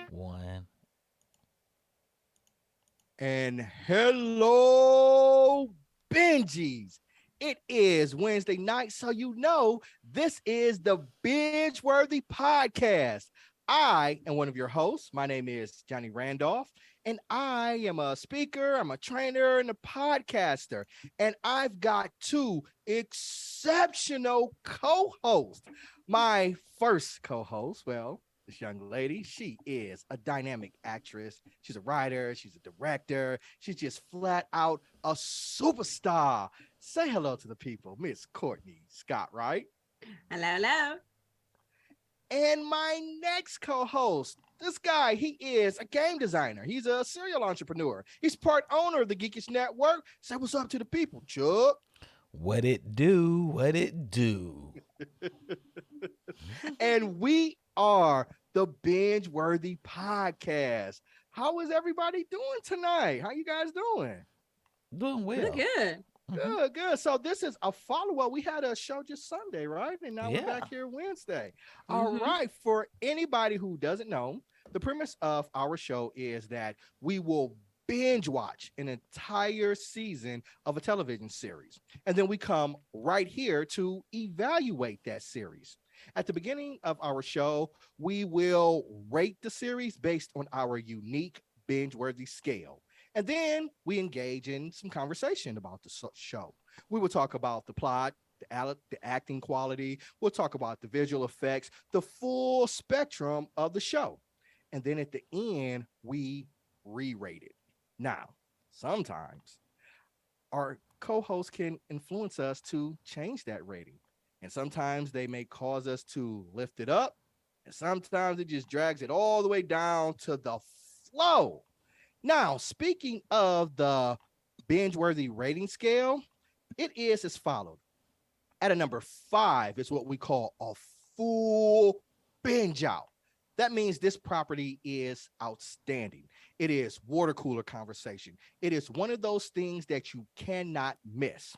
One. And hello, Benjis. It is Wednesday night, so you know this is the BingeWorthy podcast. I am one of your hosts. My name is Johnny Randolph, and I am a speaker, I'm a trainer, and a podcaster. And I've got two exceptional co-hosts. My first co-host, well, this young lady, she is a dynamic actress. She's a writer, she's a director, she's just flat out a superstar. Say hello to the people, Miss Courtney Scott, right? Hello, hello. And my next co-host, this guy, he is a game designer. He's a serial entrepreneur. He's part owner of the Geekish Network. Say what's up to the people, Chuck. What it do? What it do? And we are the Binge-Worthy Podcast. How is everybody doing tonight? How you guys doing? Doing well. We're good. Good, good. So this is a follow-up. We had a show just Sunday, right? And now we're Yeah. back here Wednesday. All right. For anybody who doesn't know, the premise of our show is that we will binge watch an entire season of a television series. And then we come right here to evaluate that series. At the beginning of our show, we will rate the series based on our unique binge-worthy scale. And then we engage in some conversation about the show. We will talk about the plot, the acting quality. We'll talk about the visual effects, the full spectrum of the show. And then at the end, we re-rate it. Now, sometimes our co-hosts can influence us to change that rating. And sometimes they may cause us to lift it up. And sometimes it just drags it all the way down to the flow. Now, speaking of the binge-worthy rating scale, it is as follows. At a number 5 is what we call a full binge out. That means this property is outstanding. It is water cooler conversation. It is one of those things that you cannot miss.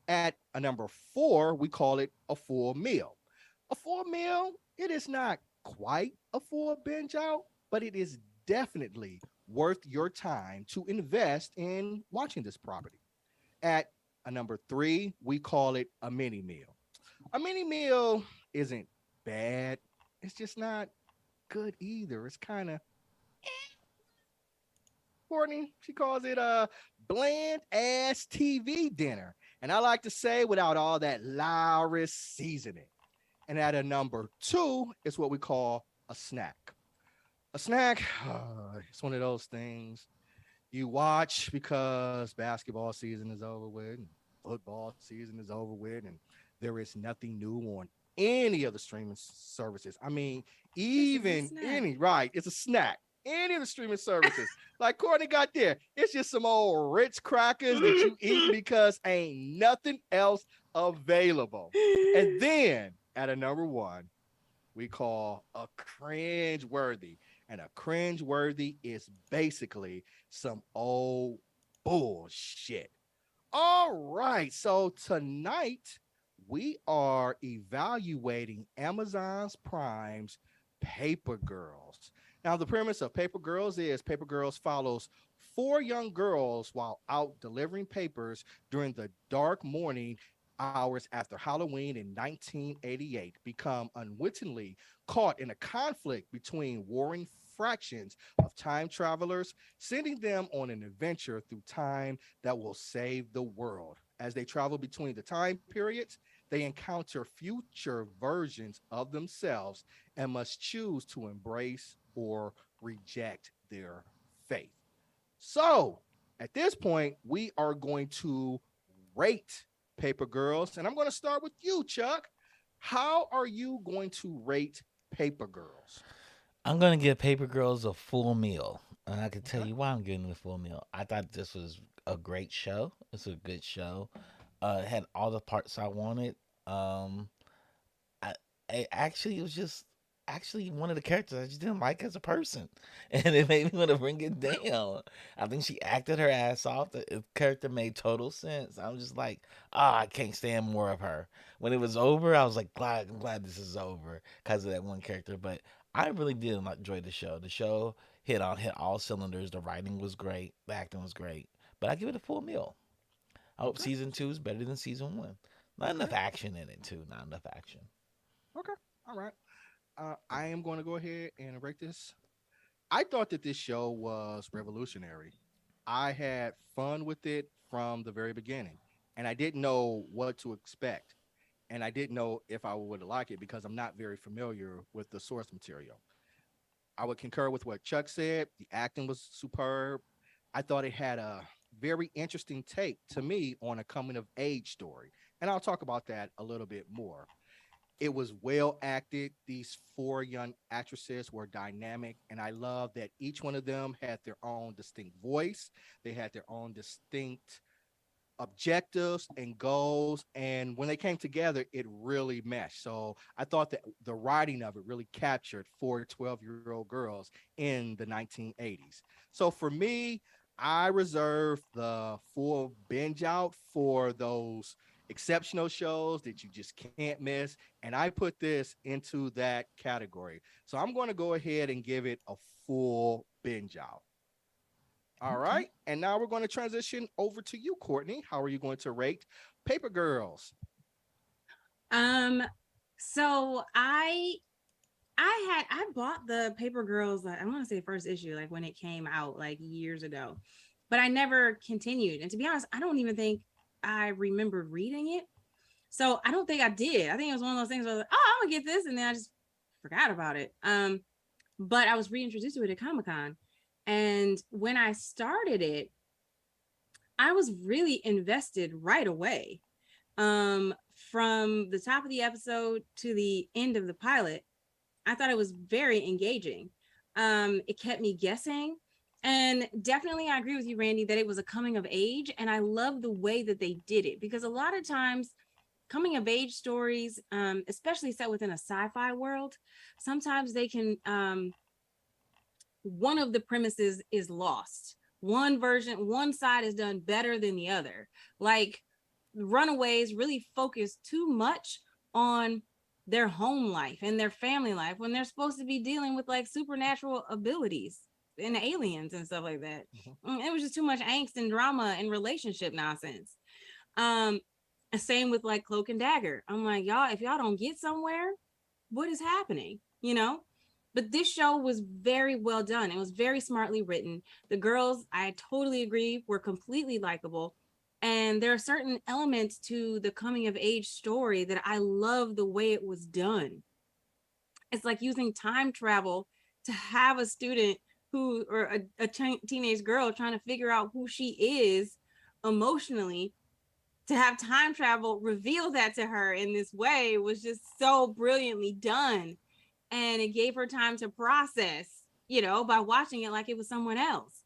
At a number 4, we call it a full meal. A full meal, it is not quite a full binge out, but it is definitely worth your time to invest in watching this property. At a number 3, we call it a mini meal. A mini meal isn't bad. It's just not good either. It's kind of Courtney, she calls it a bland ass TV dinner. And I like to say without all that Lowry seasoning. And at a number 2 is what we call a snack. A snack, it's one of those things you watch because basketball season is over with and football season is over with, and there is nothing new on any of the streaming services. I mean, even any, right, it's a snack. Any of the streaming services, like Courtney got there, it's just some old Ritz crackers that you eat because ain't nothing else available. And then at a number 1, we call a cringe worthy. And a cringe worthy is basically some old bullshit. All right. So tonight we are evaluating Amazon's Prime's Paper Girls. Now, the premise of Paper Girls is Paper Girls follows 4 young girls while out delivering papers during the dark morning hours after Halloween in 1988 become unwittingly caught in a conflict between warring fractions of time travelers, sending them on an adventure through time that will save the world. As they travel between the time periods, they encounter future versions of themselves and must choose to embrace or reject their faith. So, at this point, we are going to rate Paper Girls. And I'm going to start with you, Chuck. How are you going to rate Paper Girls? I'm gonna give Paper Girls a full meal, and I can tell Okay. you why I'm giving it a full meal. I thought this was a great show. It's a good show. It had all the parts I wanted. Um, I, I actually it was just actually one of the characters I just didn't like as a person, and it made me want to bring it down. I think she acted her ass off. The character made total sense. I'm just like, I can't stand more of her. When it was over, I was like, I'm glad this is over because of that one character. But I really did enjoy the show. The show hit all cylinders. The writing was great. The acting was great. But I give it a full meal. I hope Okay. season 2 is better than season 1. Not Okay. enough action in it too. Not enough action. Okay. All right. I am going to go ahead and rate this. I thought that this show was revolutionary. I had fun with it from the very beginning, and I didn't know what to expect. And I didn't know if I would like it because I'm not very familiar with the source material. I would concur with what Chuck said. The acting was superb. I thought it had a very interesting take to me on a coming of age story. And I'll talk about that a little bit more. It was well acted. These four young actresses were dynamic, and I love that each one of them had their own distinct voice. They had their own distinct objectives and goals, and when they came together it really meshed. So I thought that the writing of it really captured four 12-year-old girls in the 1980s. So for me, I reserve the full binge out for those exceptional shows that you just can't miss, and I put this into that category. So I'm going to go ahead and give it a full binge out. All Okay. right. And now we're going to transition over to you, Courtney. How are you going to rate Paper Girls? Um, so I bought the Paper Girls, like I want to say first issue, like when it came out like years ago, but I never continued. And to be honest, I don't even think I remember reading it. So I don't think I did. I think it was one of those things where I was like, oh, I'm gonna get this, and then I just forgot about it. But I was reintroduced to it at Comic-Con. And when I started it, I was really invested right away. From the top of the episode to the end of the pilot, I thought it was very engaging. It kept me guessing. And definitely, I agree with you, Randy, that it was a coming of age. And I love the way that they did it because a lot of times, coming of age stories, especially set within a sci-fi world, sometimes they can one of the premises is lost. One side is done better than the other. Like Runaways really focus too much on their home life and their family life when they're supposed to be dealing with like supernatural abilities and aliens and stuff like that. It was just too much angst and drama and relationship nonsense. Um, Same with like Cloak and Dagger. I'm like, y'all, if y'all don't get somewhere, what is happening? You know? But this show was very well done. It was very smartly written. The girls, I totally agree, were completely likable. And there are certain elements to the coming of age story that I love the way it was done. It's like using time travel to have a student who, or a teenage girl trying to figure out who she is emotionally, to have time travel reveal that to her in this way was just so brilliantly done. And it gave her time to process, by watching it like it was someone else.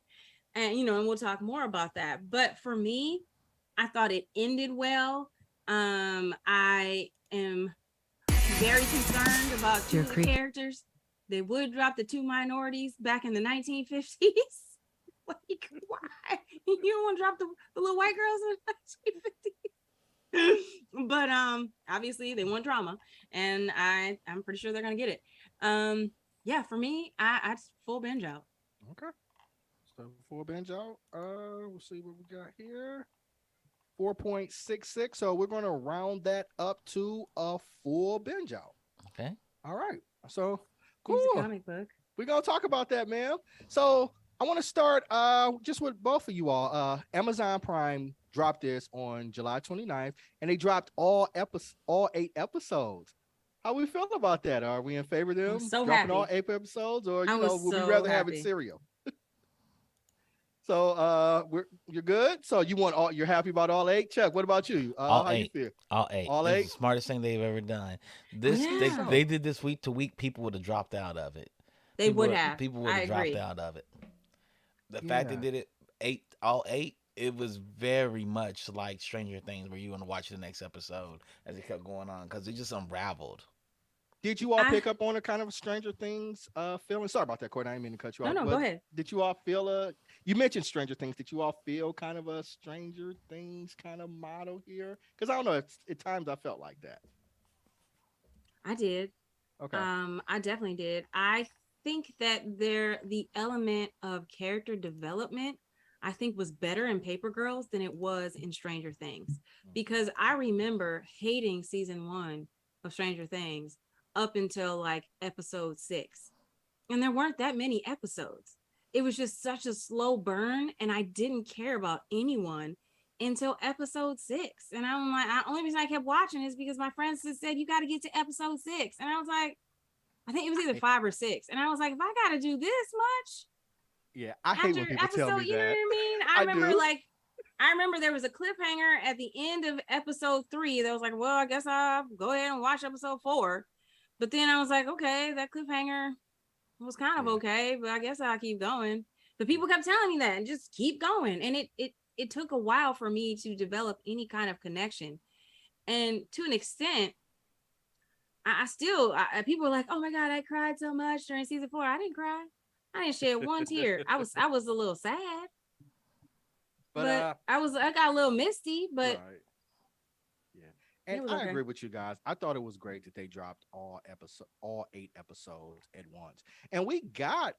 And, and we'll talk more about that. But for me, I thought it ended well. I am very concerned about two of the characters. They would drop the two minorities back in the 1950s. Like, why? You don't want to drop the little white girls in the 1950s? But obviously they want drama, and I'm pretty sure they're gonna get it. Yeah, for me, I just full binge out. Okay. So full binge out. We'll see what we got here. 4.66. So we're going to round that up to a full binge out. Okay. All right. So Here's the cool. comic book. We're gonna talk about that, man. So I want to start just with both of you all. Amazon Prime dropped this on July 29th, and they dropped all 8 episodes. How we feel about that? Are we in favor of I'm them so dropping all happy. 8 episodes, or I was would we so rather have it happy. serial? So you're good. So you're happy about all 8. Chuck, what about you? All How you eight, feel? all eight. All It's 8? the smartest thing they've ever done. I This think they Yeah, so. they did this week to week. People would have dropped out of it. they would have. People would I have dropped agree. out of it. The fact they Yeah. did it all eight, it was very much like Stranger Things, where you want to watch the next episode as it kept going on because it just unraveled. Did you all I pick up on a kind of a Stranger Things feeling? Sorry about that, Courtney. I didn't mean to cut you no, off, no, go but ahead. did you all feel you mentioned Stranger Things. Did you all feel kind of a Stranger Things kind of model here? Because I don't know, at times I felt like that. I did. Okay. I definitely did. I think that the element of character development, I think, was better in Paper Girls than it was in Stranger Things. Because I remember hating season 1 of Stranger Things up until like episode 6. And there weren't that many episodes. It was just such a slow burn, and I didn't care about anyone until episode 6. And I'm like, the only reason I kept watching is because my friends just said, you got to get to episode 6. And I was like, I think it was either I, 5 or 6. And I was like, if I got to do this much yeah, I hate after when people tell episode, me you know that. what I mean? I do. I remember there was a cliffhanger at the end of episode 3 that was like, well, I guess I'll go ahead and watch episode 4. But then I was like, okay, that cliffhanger was kind of Yeah. okay, but I guess I'll keep going. But people kept telling me that and just keep going. And it took a while for me to develop any kind of connection. And to an extent, I still people were like, "Oh my god, I cried so much during season 4." I didn't cry. I didn't shed one tear. I was a little sad, But but I got a little misty, but right. Yeah. it And was I okay. agree with you guys. I thought it was great that they dropped all 8 episodes at once. And we got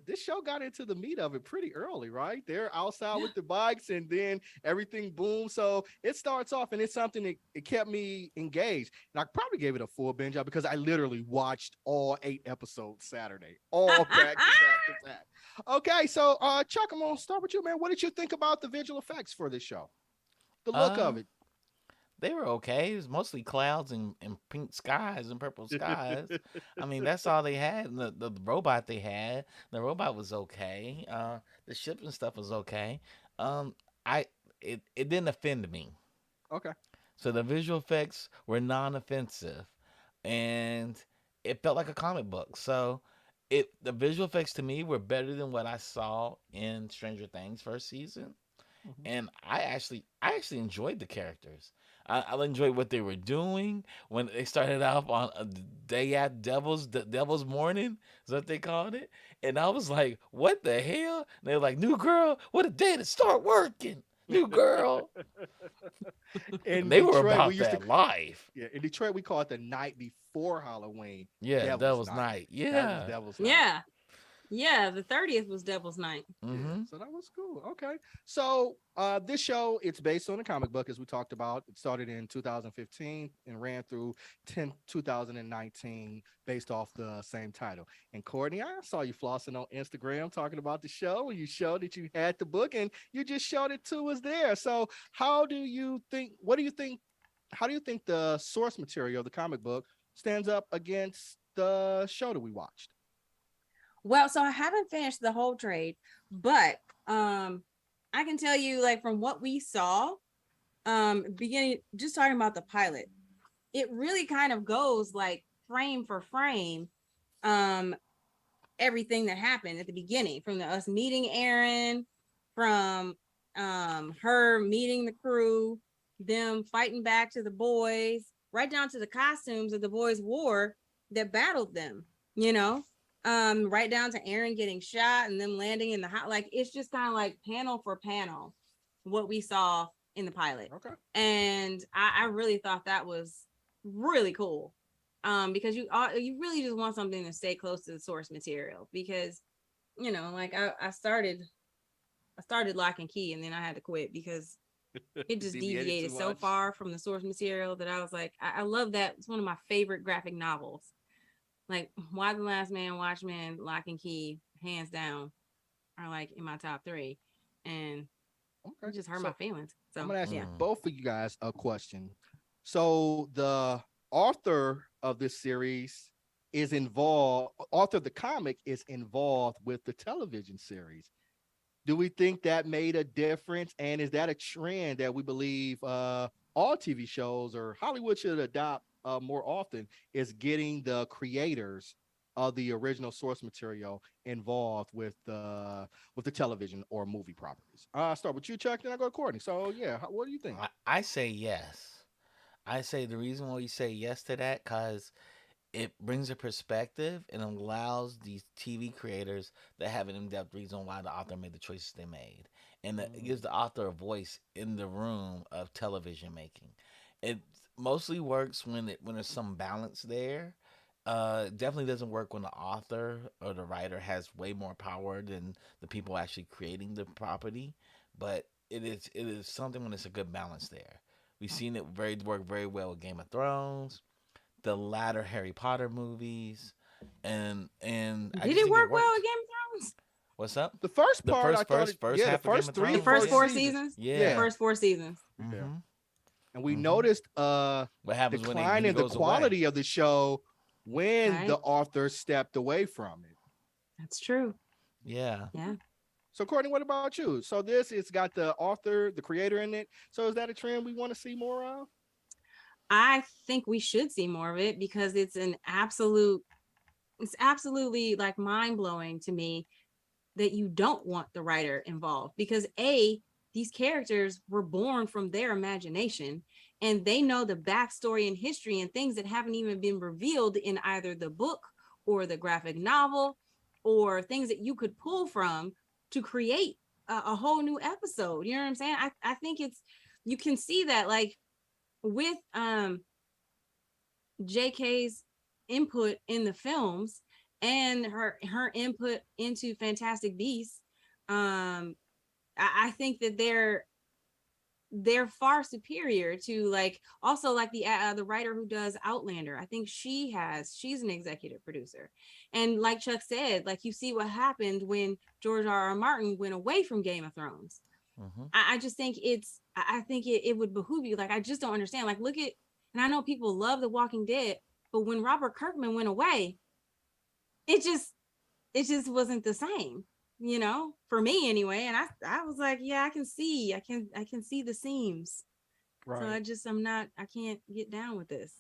this show got into the meat of it pretty early, right? They're outside Yeah. with the bikes and then everything booms. So it starts off and it's something that it kept me engaged. And I probably gave it a full binge out because I literally watched all 8 episodes Saturday, all back to back to back. Okay, so Chuck, I'm gonna start with you, man. What did you think about the visual effects for this show? The look of Uh, it. they were okay. It was mostly clouds and pink skies and purple skies. I mean, that's all they had. And the robot they had, the robot was okay. The ship and stuff was okay. Um, I it didn't offend me. Okay. So the visual effects were non-offensive, and it felt like a comic book. So the visual effects to me were better than what I saw in Stranger Things first season, Mhm. and I actually enjoyed the characters. I enjoyed what they were doing when they started off on a day at Devil's Morning is what they called it, and I was like, "What the hell?" And they were like, "New girl, what a day to start working, new girl." In They were Detroit, we about used to that life. yeah, in Detroit we call it the night before Halloween, Yeah, Devil's Devil's Night. Night. That was Yeah. Devil's Night. Yeah. Yeah, the 30th was Devil's Night. Yeah, Mm-hmm. so that was cool. Okay. So this show, it's based on a comic book, as we talked about. It started in 2015 and ran through 2019 based off the same title. And Courtney, I saw you flossing on Instagram talking about the show, and you showed that you had the book and you just showed it to us there. So how do you think the source material of the comic book stands up against the show that we watched? Well, so I haven't finished the whole trade, but I can tell you, like, from what we saw, beginning just talking about the pilot, it really kind of goes like frame for frame, um, everything that happened at the beginning, from us meeting Aaron, from her meeting the crew, them fighting back to the boys, right down to the costumes that the boys wore that battled them, you know, right down to Aaron getting shot and them landing in the hot. Like, it's just kind of like panel for panel what we saw in the pilot. Okay. And I really thought that was really cool, because you really just want something to stay close to the source material, because, you know, like I started Lock and Key and then I had to quit because it just Deviated deviated too so much. far from the source material that I was like, I love that. It's one of my favorite graphic novels. Like Why the Last Man, Watchmen, Lock and Key, hands down, are like in my top three, and Okay. it just hurt my So feelings. I'm So gonna ask yeah, Mm. both of you guys a question. So the author of this series is involved. Author of the comic is involved with the television series. Do we think that made a difference? And is that a trend that we believe all TV shows or Hollywood should adopt more often? Is getting the creators of the original source material involved with the television or movie properties? I start with you, Chuck, then I go to Courtney. So yeah, what do you think? I say yes. I say the reason why you say yes to that, because it brings a perspective and allows these TV creators that have an in-depth reason why the author made the choices they made, and it gives Mm, the author a voice in the room of television making. It mostly works when there's some balance there. Definitely doesn't work when the author or the writer has way more power than the people actually creating the property. But it is something when it's a good balance there. We've seen it work very well with Game of Thrones, the latter Harry Potter movies, and I did just it think it work well with worked. Game of Thrones? What's up? the first The part, I first thought first it, first yeah, the half of Game first of The three, Thrones, first four yeah, four seasons. seasons. The Yeah. yeah. first 4 seasons. Yeah. Mhm. And we Mhm. noticed What happens when decline he in the goes away? quality of the show when the Right. author stepped away from it. That's true. Yeah. Yeah. So, Courtney, what about you? So, this it's got the author, the creator in it. So, is that a trend we want to see more of? I think we should see more of it because it's absolutely like mind blowing to me that you don't want the writer involved because these characters were born from their imagination and they know the backstory and history and things that haven't even been revealed in either the book or the graphic novel or things that you could pull from to create a whole new episode. You know what I'm saying? I think it's you can see that like with JK's input in the films and her input into Fantastic Beasts, I think that they're far superior to like also like the writer who does Outlander. I think she's an executive producer, and like Chuck said, like you see what happened when George R. R. Martin went away from Game of Thrones. Mhm. I just think I think it would behoove you. Like I just don't understand. Like look at and I know people love The Walking Dead, but when Robert Kirkman went away, it just it just wasn't the same, for me anyway. And I was like, yeah, I can see the seams. So Right. I can't get down with this.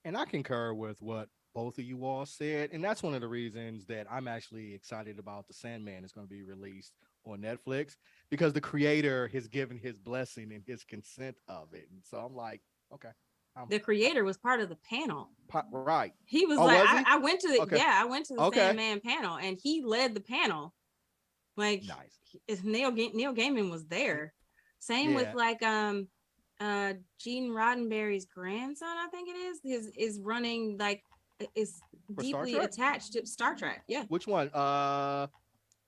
And I concur with what both of you all said. And that's one of the reasons that I'm actually excited about The Sandman is going to be released on Netflix because the creator has given his blessing and his consent of it. And so I'm like, okay, I'm The creator was part of the panel. right. He was Oh, like, was he? I went to the Okay. I went to the Okay. Sandman panel and he led the panel. Like Nice. Neil Gaiman was there. Same with Yeah. like Gene Roddenberry's grandson, I think it is running like is For Star deeply Trek? attached to Star Trek. Yeah. Which one? The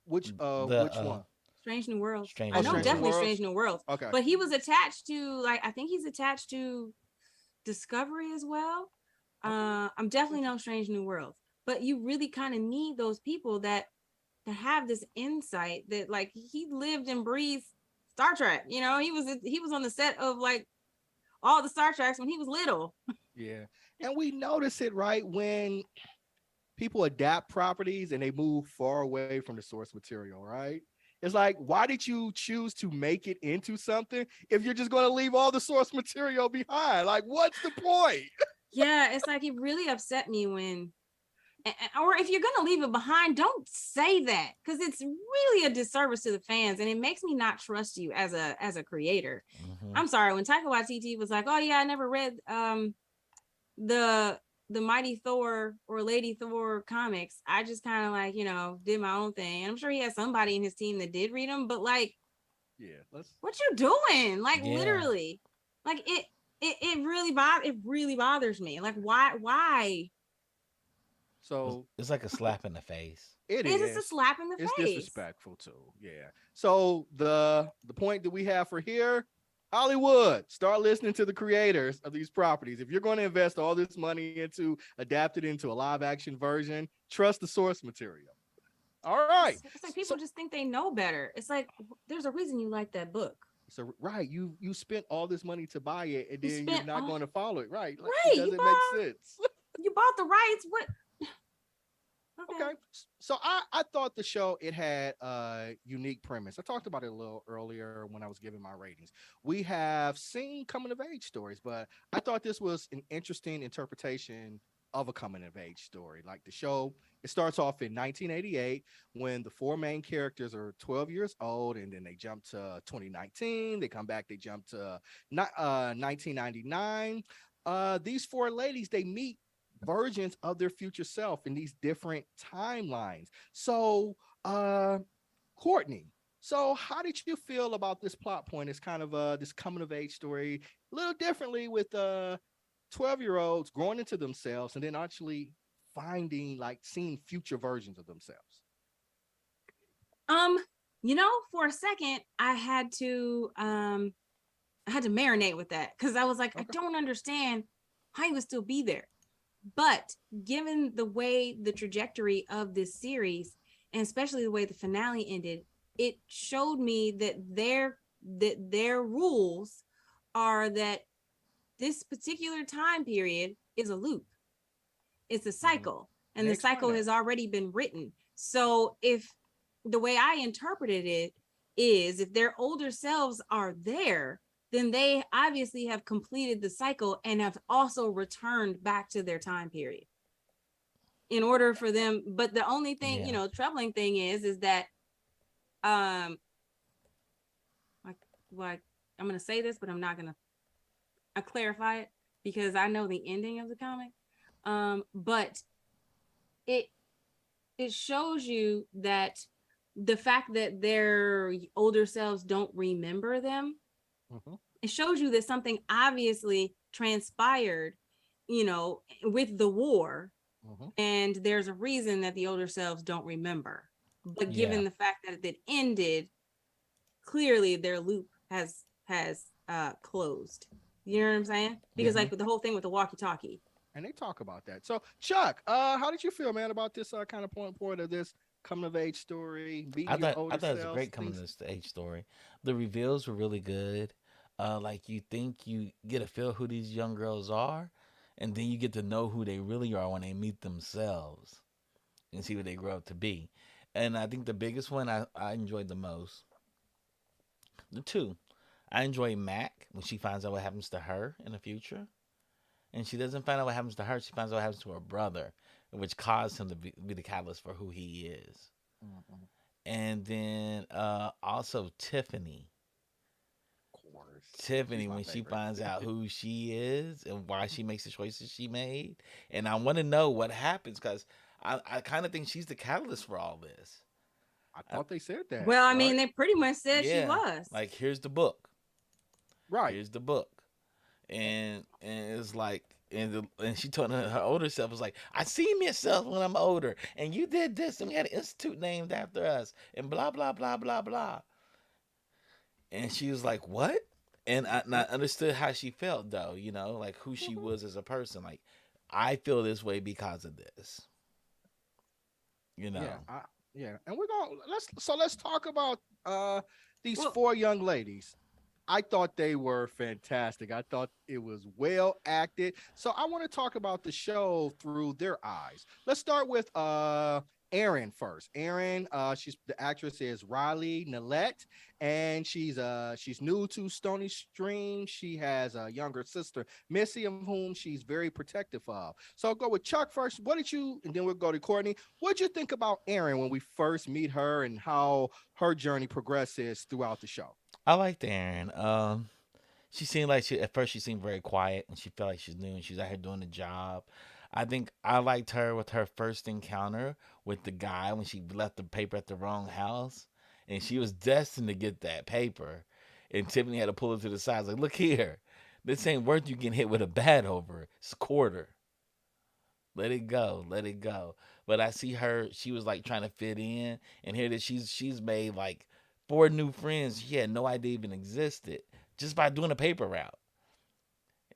Which one? Strange New Worlds. Strange I Oh, New know Strange New definitely Worlds. Strange Worlds. New Worlds. Okay. But he was attached to like I think he's attached to Discovery as well. Okay. I'm definitely no Strange New Worlds. But you really kind of need those people that have this insight that like he lived and breathed Star Trek. He was on the set of like all the Star Treks when he was little. Yeah. And we notice it right when people adapt properties and they move far away from the source material, right? It's like, why did you choose to make it into something if you're just going to leave all the source material behind? Like, what's the point? Yeah, it's like it really upset me when or if you're gonna leave it behind, don't say that because it's really a disservice to the fans and it makes me not trust you as a creator. Mhm. I'm sorry when Taika Waititi was like, "Oh yeah, I never read the Mighty Thor or Lady Thor comics. I just kind of like did my own thing." And I'm sure he had somebody in his team that did read them, but like, Yeah, let's. what you doing? Like Yeah. literally, like it really bothers me. Like why? So It's like a slap in the face. it It is a is. slap in the It's face. disrespectful too. Yeah. So the point that we have for here, Hollywood, start listening to the creators of these properties. If you're going to invest all this money into adapt it into a live action version, trust the source material. All right. It's like So people just think they know better. It's like there's a reason you like that book. right, you spent all this money to buy it, and You then you're spent not all going to follow it, right? Like it right. doesn't make sense. You bought the rights. What? Okay. Okay. So I thought the show it had a unique premise. I talked about it a little earlier when I was giving my ratings. We have seen coming of age stories, but I thought this was an interesting interpretation of a coming of age story. Like the show, it starts off in 1988 when the four main characters are 12 years old, and then they jump to 2019. They come back, they jump to 1999. These four ladies they meet versions of their future self in these different timelines. So, Courtney, so how did you feel about this plot point? It's kind of this coming of age story, a little differently with 12-year-olds growing into themselves and then actually finding like seeing future versions of themselves. Um, for a second, I had to marinate with that because I was like, I Okay. don't understand how he would still be there. But given the way the trajectory of this series, and especially the way the finale ended, it showed me that their rules are that this particular time period is a loop. It's a Mhm. cycle, And and they the explain cycle that. has already been written. So if the way I interpreted it is if their older selves are there, then they obviously have completed the cycle and have also returned back to their time period in order for them. But the only thing, Yeah. troubling thing is that um like like I'm gonna say this, but I'm not gonna I clarify it because I know the ending of the comic. But it it shows you that the fact that their older selves don't remember them, Mhm. it shows you that something obviously transpired, with the war, Mhm. and there's a reason that the older selves don't remember. But Yeah. given the fact that it ended, clearly their loop has closed. You know what I'm saying? Because Mhm. like with the whole thing with the walkie-talkie. And they talk about that. So, Chuck, how did you feel, man, about this kind of point of this coming of age story, meeting your I older thought it was a selves, great coming things? to stage story. The reveals were really good. Like you think you get a feel who these young girls are, and then you get to know who they really are when they meet themselves and see what they grow up to be. And I think the biggest one I enjoyed the most, the two. I enjoy Mac when she finds out what happens to her in the future. And she doesn't find out what happens to her, she finds out what happens to her brother, which caused him to be the catalyst for who he is. Mhm. And then also Tiffany. Of course, she's Tiffany, my when she favorite. finds out who she is and why she makes the choices she made. And I want to know what happens because I kind of think she's the catalyst for all this. I I, thought they said that, Well, I mean, right? they pretty much said she yeah. was. Like, here's the book. Right. Here's the book. And it's like, and she told her older self was like, I see myself when I'm older, and you did this, and we had an institute named after us, and blah blah blah blah blah. And she was like, what? And I understood how she felt though, like who she Mhm. was as a person. Like, I feel this way because of this, you Yeah, know. yeah, and we're gonna let's talk about these Well, four young ladies. I thought they were fantastic. I thought it was well acted. So I want to talk about the show through their eyes. Let's start with Erin first. Erin, she's the actress is Riley Nillette, and she's new to Stony Stream. She has a younger sister, Missy, of whom she's very protective of. So I'll go with Chuck first. What did you, and then we'll go to Courtney. What did you think about Erin when we first meet her and how her journey progresses throughout the show? I liked Erin. She seemed like at first she seemed very quiet and she felt like she's new and she's out here doing the job. I think I liked her with her first encounter with the guy when she left the paper at the wrong house, and she was destined to get that paper. And Tiffany had to pull her to the side, like, "Look here, this ain't worth you getting hit with a bat over. It's a quarter. Let it go, let it go." But I see her; she was like trying to fit in, and here that she's made like four new friends she had no idea even existed just by doing a paper route.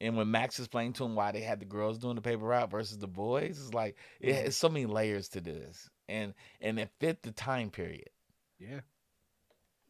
And when Max explained to him why they had the girls doing the paper route versus the boys, it's like Mhm. it's so many layers to this, and it fit the time period. Yeah.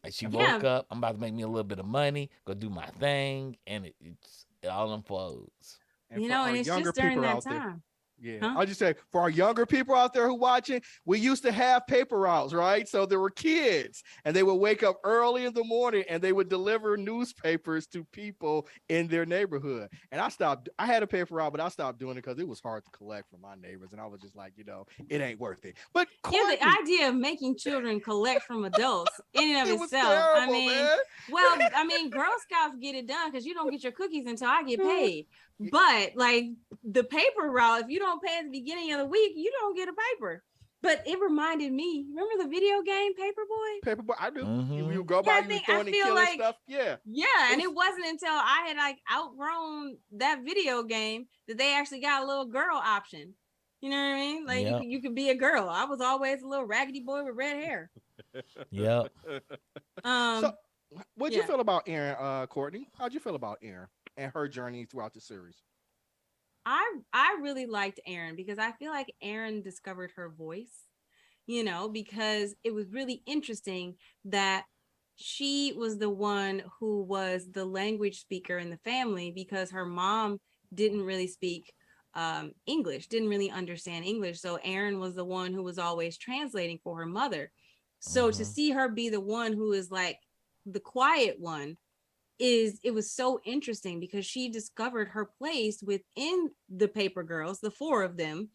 Like she And for Yeah, woke up, I'm about to make me a little bit of money, go do my thing, and it all unfolds. and for and our it's younger just during people that out there. time. Yeah, Huh? I'll just say for our younger people out there who watching, we used to have paper routes, right? So there were kids, and they would wake up early in the morning, and they would deliver newspapers to people in their neighborhood. And I stopped. I had a paper route, but I stopped doing it because it was hard to collect from my neighbors, and I was just like, it ain't worth it. But Yeah, the Courtney, idea of making children collect from adults in and of it was itself. I terrible, mean, man. well, I mean, Girl Scouts get it done because you don't get your cookies until I get paid. Y- But like the paper route, if you don't pay at the beginning of the week, you don't get a paper. But it reminded me, remember the video game Paperboy? Paperboy, I do. You Mm-hmm. go Yeah, by, you I throwing and feel killing like stuff. Yeah, yeah, it and was. it wasn't until I had like outgrown that video game that they actually got a little girl option. You know what I mean? Like Yep. you could be a girl. I was always a little raggedy boy with red hair. Yep. So, Um, what'd you yeah. feel about Aaron, Courtney? How'd you feel about Aaron and her journey throughout the series? I really liked Erin because I feel like Erin discovered her voice, because it was really interesting that she was the one who was the language speaker in the family because her mom didn't really speak English, didn't really understand English. So Erin was the one who was always translating for her mother. So to Mm-hmm. see her be the one who is like the quiet one it was so interesting because she discovered her place within the paper girls, the four of them,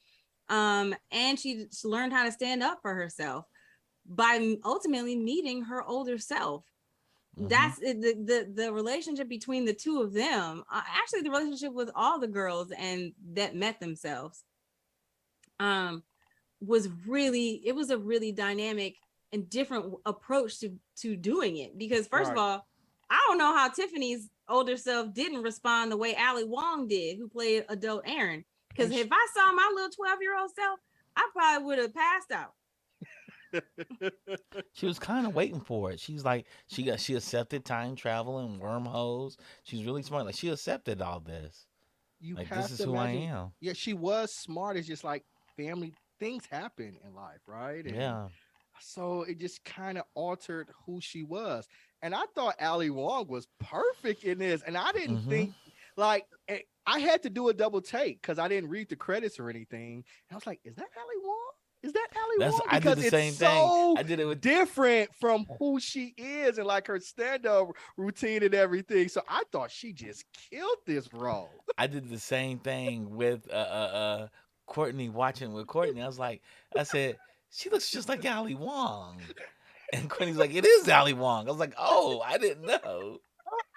and she learned how to stand up for herself by ultimately meeting her older self. Mm-hmm. That's the relationship between the two of them, actually the relationship with all the girls and that met themselves, um it was a really dynamic and different approach to doing it because first of Right. all, I don't know how Tiffany's older self didn't respond the way Ali Wong did, who played adult Aaron. Because And if I saw my little 12-year-old self, I probably would have passed out. She was kind of waiting for it. She's like, she accepted time travel and wormholes. She's really smart. Like she accepted all this. you Like this have is to who I imagine, am. yeah, she was smart. It's just like family things happen in life, right? And Yeah. so it just kind of altered who she was. And I thought Ali Wong was perfect in this. And I didn't Mm-hmm. think like I had to do a double take because I didn't read the credits or anything. And I was like, is that Ali Wong? Is that Ali That's Wong? I did Because the it's same thing. so I did it with different from who she is and like her stand-up routine and everything. So I thought she just killed this role. I did the same thing with Courtney watching with Courtney. I said, she looks just like Ali Wong. And Courtney's like, it is Ali Wong. I was like, oh, I didn't know.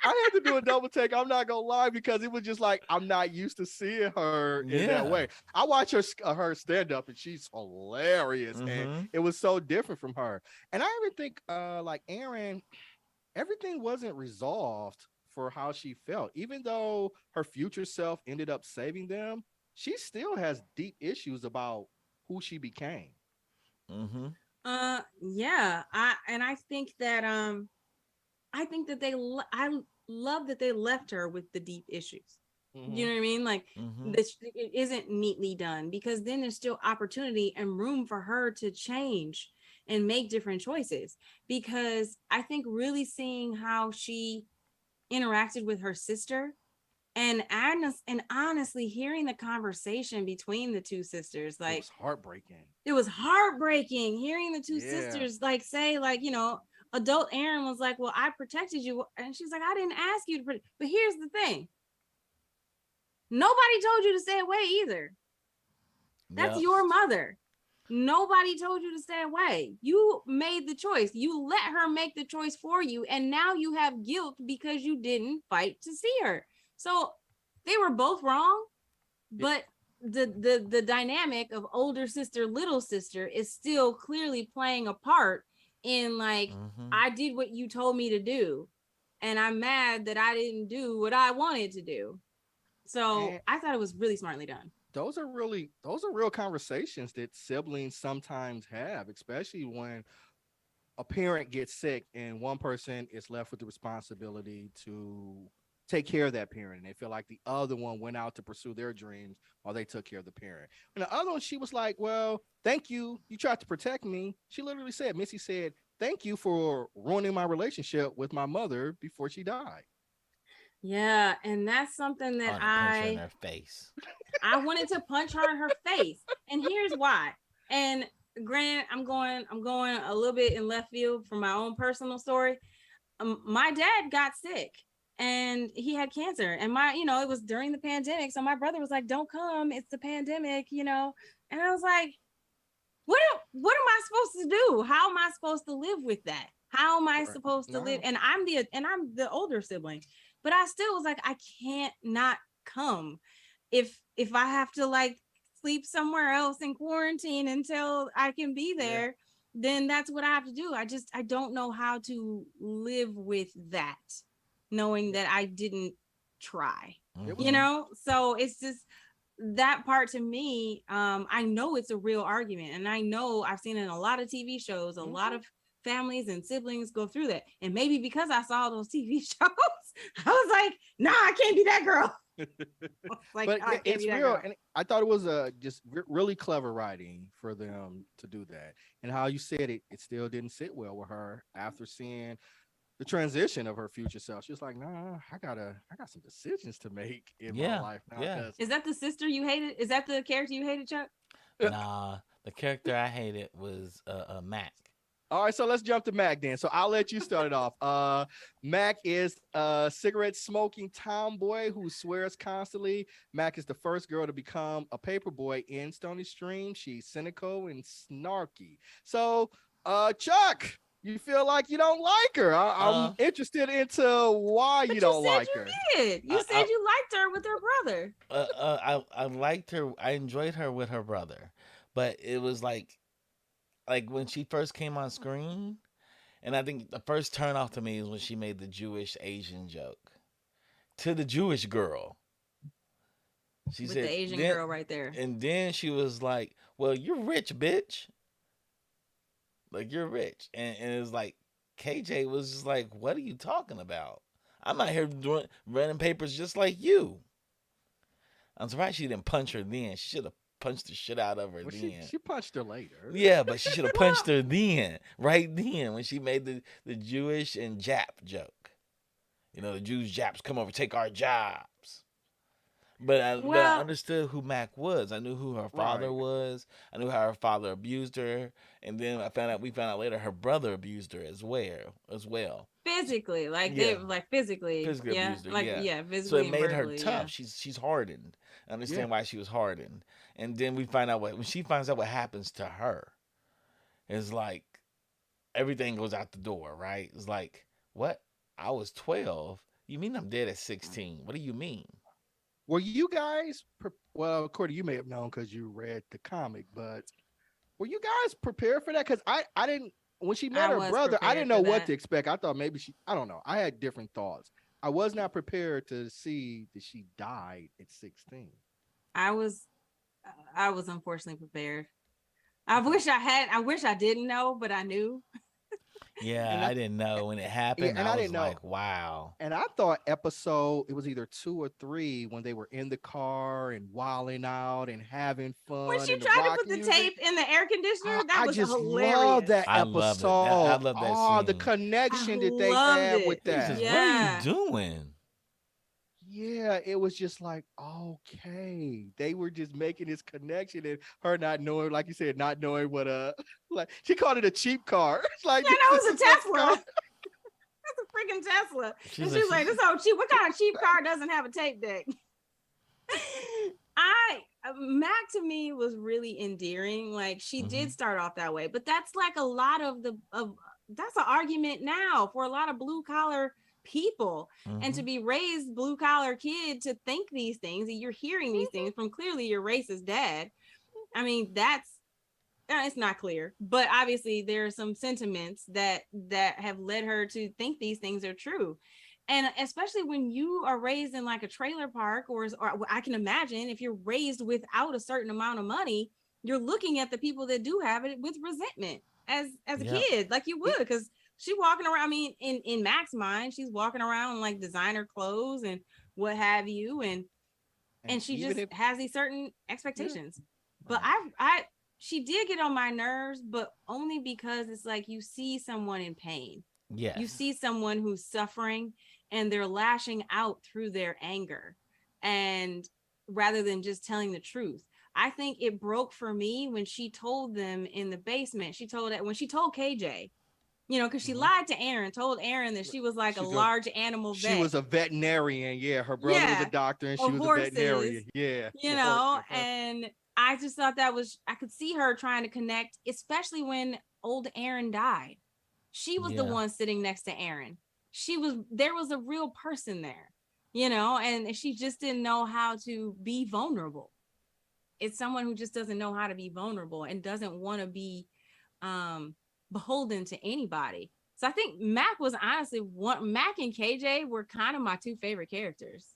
I had to do a double take. I'm not gonna lie because it was just like I'm not used to seeing her in that Yeah. way. I watch her stand up and she's hilarious, and Mm-hmm. it was so different from her. And I even think like Aaron, everything wasn't resolved for how she felt, even though her future self ended up saving them. She still has deep issues about who she became. Mm-hmm. Yeah, I think that I love that they left her with the deep issues. You Mm-hmm. know what I mean? Like Mm-hmm. this, it isn't neatly done because then there's still opportunity and room for her to change and make different choices. Because I think really seeing how she interacted with her sister and honestly hearing the conversation between the two sisters, It like was heartbreaking. it was heartbreaking hearing the two Yeah. sisters like say, like, adult Aaron was like, well, I protected you, and she's like, I didn't ask you to but here's the thing, nobody told you to stay away either. That's Yep. your mother. Nobody told you to stay away. You made the choice. You let her make the choice for you, and now you have guilt because you didn't fight to see her. So they were both wrong, Yeah. but the dynamic of older sister, little sister is still clearly playing a part in, like, Mm-hmm. I did what you told me to do, and I'm mad that I didn't do what I wanted to do. So And I thought it was really smartly done. those are real conversations that siblings sometimes have, especially when a parent gets sick and one person is left with the responsibility to take care of that parent, and they feel like the other one went out to pursue their dreams while they took care of the parent. And the other one, she was like, well, thank you, you tried to protect me. She literally said, Missy said, thank you for ruining my relationship with my mother before she died. Yeah, and that's something I that want to punch her in her face. I wanted to punch her in her face. And here's why. And granted, I'm going a little bit in left field from my own personal story. My dad got sick and he had cancer. And it was during the pandemic. So my brother was like, don't come. It's the pandemic. And I was like, what am I supposed to do? How am I supposed to live with that? How am I supposed to live? No. And I'm the older sibling, but I still was like, I can't not come. If I have to like sleep somewhere else in quarantine until I can be there, then that's what I have to do. I don't know how to live with that, knowing that I didn't try. So it's just that part to me. I know it's a real argument, and I know I've seen in a lot of TV shows, a lot of families and siblings go through that. And maybe because I saw those TV shows, I was like, nah, I can't be that girl. Like, But I can't it's be that real, girl. and I thought it was just really clever writing for them to do that. And how you said it still didn't sit well with her after seeing the transition of her future self. She was like, nah, I got some decisions to make in my Yeah, life now. yeah. Is that the sister you hated? Is that the character you hated, Chuck? Nah, the character I hated was Mac. All right, so let's jump to Mac then. So I'll let you start it off. Mac is a cigarette smoking tomboy who swears constantly. Mac is the first girl to become a paper boy in Stony Stream. She's cynical and snarky. So, Chuck, you feel like you don't like her. I'm interested into why But you don't like you her. did. You said you liked her with her brother. I liked her. I enjoyed her with her brother, but it was like when she first came on screen, and I think the first turn off to me is when she made the Jewish Asian joke to the Jewish girl. She With said, the Asian then, girl right there. and then she was like, "Well, you're rich, bitch. Like you're rich," and it was like KJ was just like, "What are you talking about? I'm out here doing running papers just like you." I'm surprised she didn't punch her then. She should have punched the shit out of her Well, then. she punched her later. Yeah, but she should have punched her then, right then, when she made the Jewish and Jap joke. The Jews, Japs come over, take our jobs. But I understood who Mac was. I knew who her father Right. was. I knew how her father abused her, and then we found out later her brother abused her as well. Physically, like Yeah, they like physically, physically yeah, abused her. like Yeah, yeah, so physically it and made her verbally, tough. yeah. She's hardened. I Yeah. understand why she was hardened, and then we find out when she finds out what happens to her. It's like everything goes out the door, right? It's like, what? I was 12. You mean I'm dead at 16? What do you mean? Were you guys, well, Cordy, you may have known because you read the comic, but were you guys prepared for that? Because I didn't, when she met I her was brother, I prepared didn't for know what that. to expect. I thought maybe I don't know. I had different thoughts. I was not prepared to see that she died at 16. I was I was unfortunately prepared. Okay. I wish I didn't know, but I knew. Yeah, And I didn't know when it yeah, happened. and I I was didn't know. like, wow. And I thought episode, it was either 2 or 3 when they were in the car and wilding out and having When fun she and the tried to rock put the music. tape in the air conditioner, that I was just love hilarious. that I loved it. I episode. love that Oh, the scene. I connection that they loved had it. with He that. says, "What are you Yeah. doing?" Yeah, it was just like, okay. They were just making this connection and her not knowing, like you said, not knowing what like she called it a cheap car. It's like Yeah, that this was is a what Tesla. That's a freaking Tesla. She's And like, she's like, this old cheap. What kind of cheap car doesn't have a tape deck? Mac to me was really endearing. Like she did start off that way, but that's like a lot of that's an argument now for a lot of blue collar people. And to be raised blue collar kid to think these things, and you're hearing these things from clearly your racist dad. I mean, that's it's not clear, but obviously there are some sentiments that have led her to think these things are true. And especially when you are raised in like a trailer park, or I can imagine if you're raised without a certain amount of money, you're looking at the people that do have it with resentment. as a Yep. kid, like you would, because she walking around. I mean, in Mac's mind, she's walking around in like designer clothes and what have you, And and she even just if has these certain yeah, expectations. But right. I she did get on my nerves, but only because it's like you see someone in pain. You Yes. see someone who's suffering and they're lashing out through their anger, and rather than just telling the truth. I think it broke for me when she told them in the basement. She told it when she told KJ, because she Mhm. lied to Aaron, told Aaron that she was like a She's a large animal she vet. was a veterinarian. Yeah, her brother was a Yeah, doctor and she of was a horses, veterinarian. Yeah, for horses. and I just thought that was, I could see her trying to connect, especially when old Aaron died. She was the Yeah. one sitting next to Aaron. There was a real person there, and she just didn't know how to be vulnerable. It's someone who just doesn't know how to be vulnerable and doesn't want to be um beholden to anybody. So I think Mac was honestly one. Mac and KJ were kind of my two favorite characters.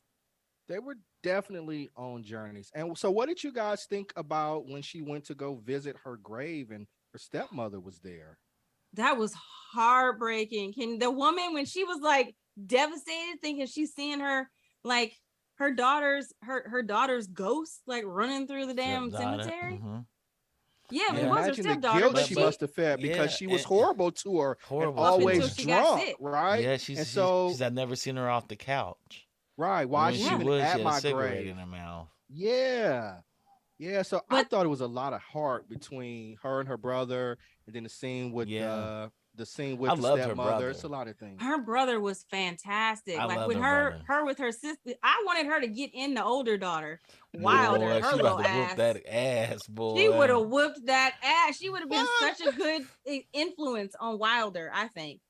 They were definitely on journeys. And so what did you guys think about when she went to go visit her grave and her stepmother was there? That was heartbreaking. Can the woman, when she was like devastated, thinking she's seeing her, like, her daughter's ghost like running through the damn Stepdaughter. cemetery? Mm-hmm. Yeah, it And Yeah. was her imagine the stepdaughter, guilt but she she must have felt because Yeah. she was And horrible to her and horrible up to until always her. she got drunk, sick. right? Yeah. And She so, said I'd never seen her off the couch. right, And why is when she she Yeah, even would, she at had a my cigarette grave? in her mouth. Yeah. Yeah. So I but thought it was a lot of heart between her and her brother, and then Yeah. the scene I with the loved her stepmother. It's brother. a lot of things. her brother was fantastic. I Like loved with her her, brother. her with her sister. I wanted her to get in the older daughter, Wilder, Boy, her she about little to whoop ass. that ass, She would boy. have whooped that ass. She would have been What? such a good influence on Wilder, I think.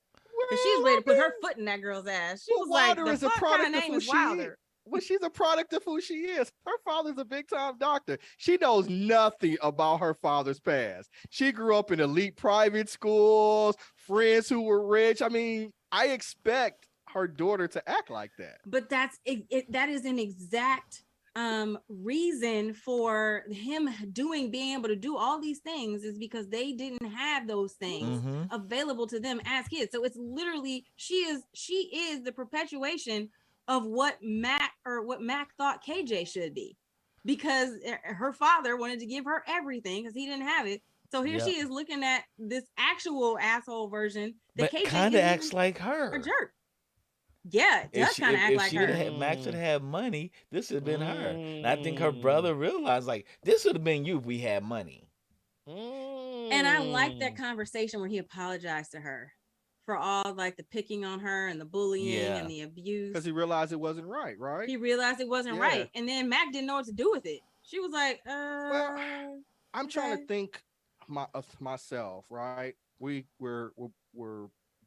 Because she was Well, ready I to put her mean, foot in that girl's ass. She well, was like, Wilder the is a fuck kind of product of name who is she is. Wilder? Well, she's a product of who she is. Her father's a big time doctor. She knows nothing about her father's past. She grew up in elite private schools, friends who were rich. I mean, I expect her daughter to act like that. But that is an exact reason for him being able to do all these things, is because they didn't have those things Mm-hmm. available to them as kids. So it's literally, she is the perpetuation of what Mac thought KJ should be, because her father wanted to give her everything because he didn't have it. So here Yep. she is looking at this actual asshole version that But KJ kind of isn't acts even like a her. jerk. Yeah, it does kind of act If like she would have her. had Max would Mm, have had money, this would have been her. And I think her mm, brother realized like this would have been you if we had money. And I like that mm. conversation where he apologized to her for all like the picking on her and the bullying and Yeah. the Because abuse. he realized it wasn't right, right? He realized it wasn't Yeah. right. And then Mac didn't know what to do with it. She was like, Well, I'm trying to okay. think of myself, right? We're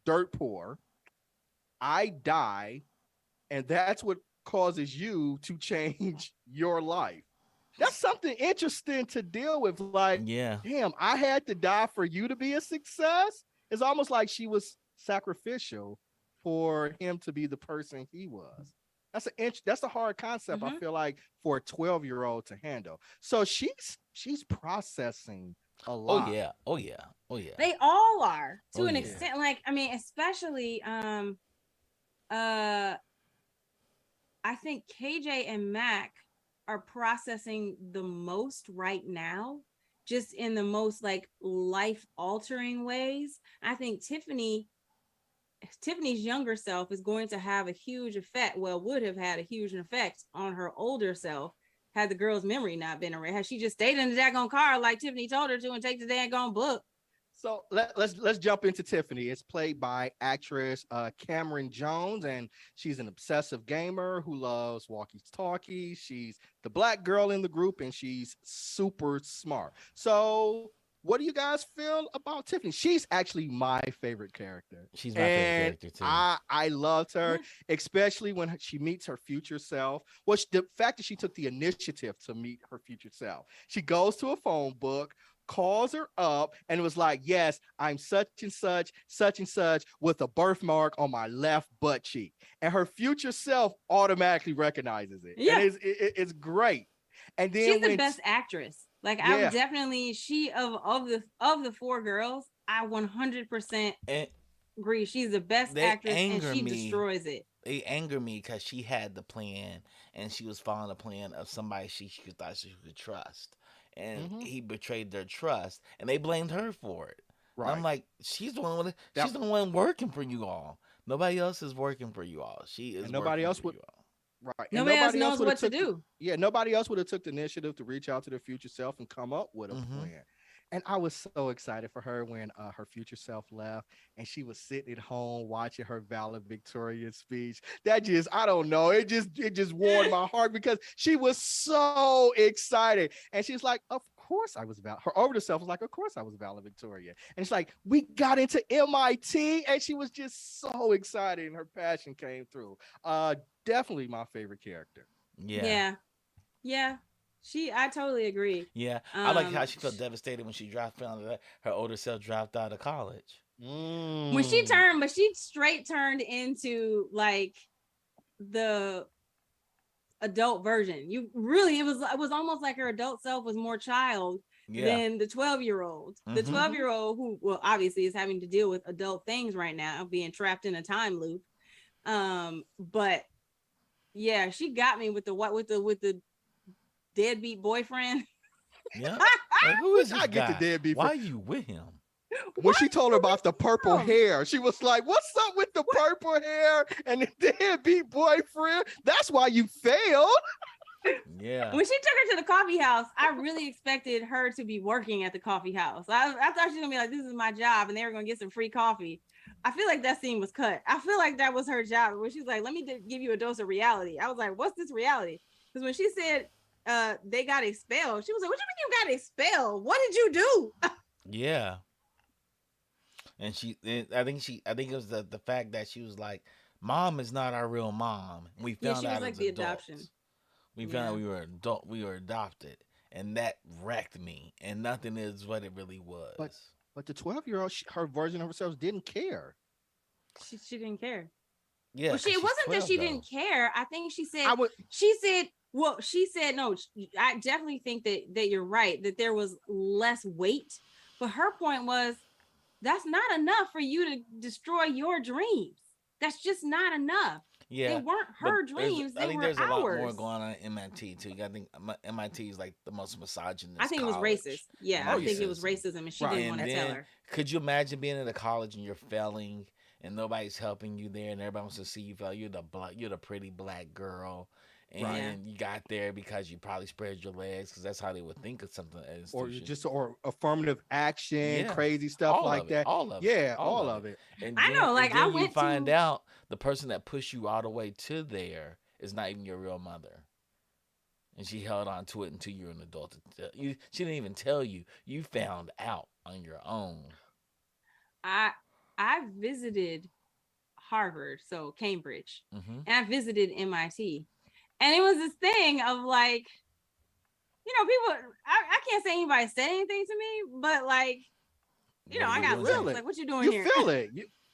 dirt poor. I die, and that's what causes you to change your life. That's something interesting to deal with. Like, Yeah. damn, I had to die for you to be a success. It's almost like she was sacrificial for him to be the person he was. That's a hard concept. I Mm-hmm. feel like for a 12-year-old to handle. So she's processing a Oh lot. yeah. Oh yeah. Oh yeah. They all are Oh to an yeah. extent. Like, I mean, especially uh I think KJ and Mac are processing the most right now, just in the most like life altering ways. I think Tiffany's younger self is going to have a huge effect. Well, would have had a huge effect on her older self had the girl's memory not been around. Had she just stayed in the daggone car like Tiffany told her to and take the daggone book. So let's jump into Tiffany. It's played by actress Cameron Jones, and she's an obsessive gamer who loves walkie-talkies. She's the black girl in the group, and she's super smart. So, what do you guys feel about Tiffany? She's actually my favorite character, She's my favorite and character too. I loved her, Yeah. especially when she meets her future self. Well, the fact that she took the initiative to meet her future self. She goes to a phone book, calls her up, and was like, yes, I'm such and such with a birthmark on my left butt cheek. And her future self automatically recognizes it. And Yeah. it's great. And She's then the best actress. Like, I would yeah, definitely, she of the four girls, I 100% And agree. She's the best they actress and anger she me. destroys it. They anger me because she had the plan and she was following the plan of somebody thought she could trust, and Hmm. he betrayed their trust, and they blamed her for it. And I'm Right. like, she's the one. That She's the one working for you all. Nobody else is working for you all. She is and nobody working else for would you all. right. And Nobody else nobody else knows would have what to took the do. yeah, nobody else would have took the initiative to reach out to their future self and come up with a Mm-hmm. plan. And I was so excited for her when her future self left and she was sitting at home watching her valedictorian speech. That just, I don't know, it just warmed my heart because she was so excited. And she's like, of course I was her over the self was like, of course I was valedictorian. And it's like, we got into MIT, and she was just so excited and her passion came through. Definitely my favorite character. Yeah. Yeah. Yeah. I totally agree. Yeah, I like how she felt devastated when she found out that her older self dropped out of college. When she Mm. turned, but she straight turned into like the adult version. You really, it was almost like her adult self was more child Yeah. than the 12-year-old. The Mm-hmm. 12-year-old who, well, obviously is having to deal with adult things right now, being trapped in a time loop. But yeah, she got me with the deadbeat boyfriend. Yeah. Like, who is this I get the guy? deadbeat Why for are you with him? when Why she told her you about the purple with him? hair. She was like, "What's up with the purple hair and the deadbeat boyfriend? That's why you failed." Yeah. When she took her to the coffee house, I really expected her to be working at the coffee house. I thought she was gonna be like, "This is my job," and they were gonna get some free coffee. I feel like that scene was cut. I feel like that was her job. Where she's like, "Let me give you a dose of reality." I was like, "What's this reality?" Because when she said they got expelled, she was like, "What do you mean you got expelled? What did you do?" Yeah. And I think it was the fact that she was like, "Mom is not our real mom." And we Yeah, found she was out like as the adoption. adults. We found Yeah. out we were adopted, and that wrecked me. And nothing is what it really But was. but the 12-year-old, her version of herself didn't care. She didn't care. Yeah, Well, because it she's wasn't that 12 she though. didn't care. I think I would she said no. I definitely think that you're right, that there was less weight, but her point was that's not enough for you to destroy your dreams. That's just not enough. They Yeah, weren't but her dreams, I they think were there's a lot more ours. going on at MIT too. I think MIT is like the most I misogynist think it was college racist. Yeah, in I oh the yeah. think it was system. racism and she Right. didn't want And to tell then, her. could you imagine being in a college and you're failing and nobody's helping you there, and everybody wants to see you fail? You're the pretty black girl, Right. Yeah. and you got there because you probably spread your legs because that's how they would think of something at an Or institution. just or affirmative action, Yeah, crazy stuff like that. all of it, Yeah, all all of of it. it. I know, And like I then you went find to out the person that pushed you all the way to there is not even your real mother, and she held on to it until you're an adult. She didn't even tell you. You found out on your own. I I visited Harvard, so Cambridge, Hmm. and I visited MIT. And it was this thing of like, people, I can't say anybody said anything to me, but like, What are I you got You doing feel here? looks it. like, what you doing You here? feel it.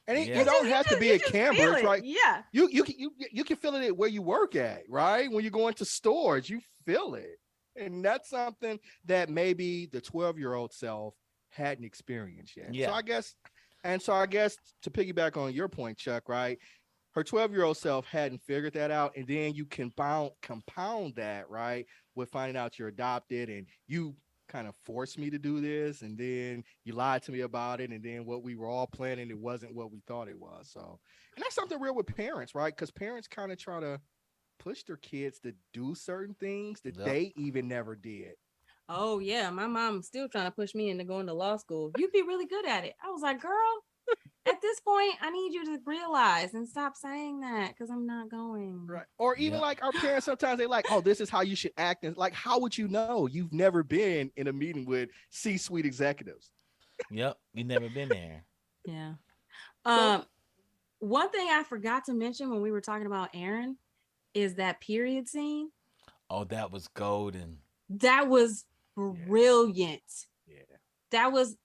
And you Yeah. don't have to be You at just feel Cambridge, it. right? Yeah. You can feel it where you work at, right? When you go into stores, you feel it. And that's something that maybe the 12-year-old self hadn't experienced yet. Yeah. So I guess to piggyback on your point, Chuck, right? Her 12-year-old self hadn't figured that out. And then you compound that, right, with finding out you're adopted and you kind of forced me to do this, and then you lied to me about it, and then what we were all planning, it wasn't what we thought it was. So, and that's something real with parents, right? Because parents kind of try to push their kids to do certain things that Yep. they even never did. Oh yeah, my mom's still trying to push me into going to law school. You'd be really good at it. I was like, girl, at this point, I need you to realize and stop saying that because I'm not going. Right. Or even Yep. like our parents, sometimes they like, oh, this is how you should act. And like, how would you know? You've never been in a meeting with C-suite executives. Yep. You never been there. Yeah. So Um, one thing I forgot to mention when we were talking about Aaron is that period scene. Oh, that was golden. That was brilliant. yeah. That was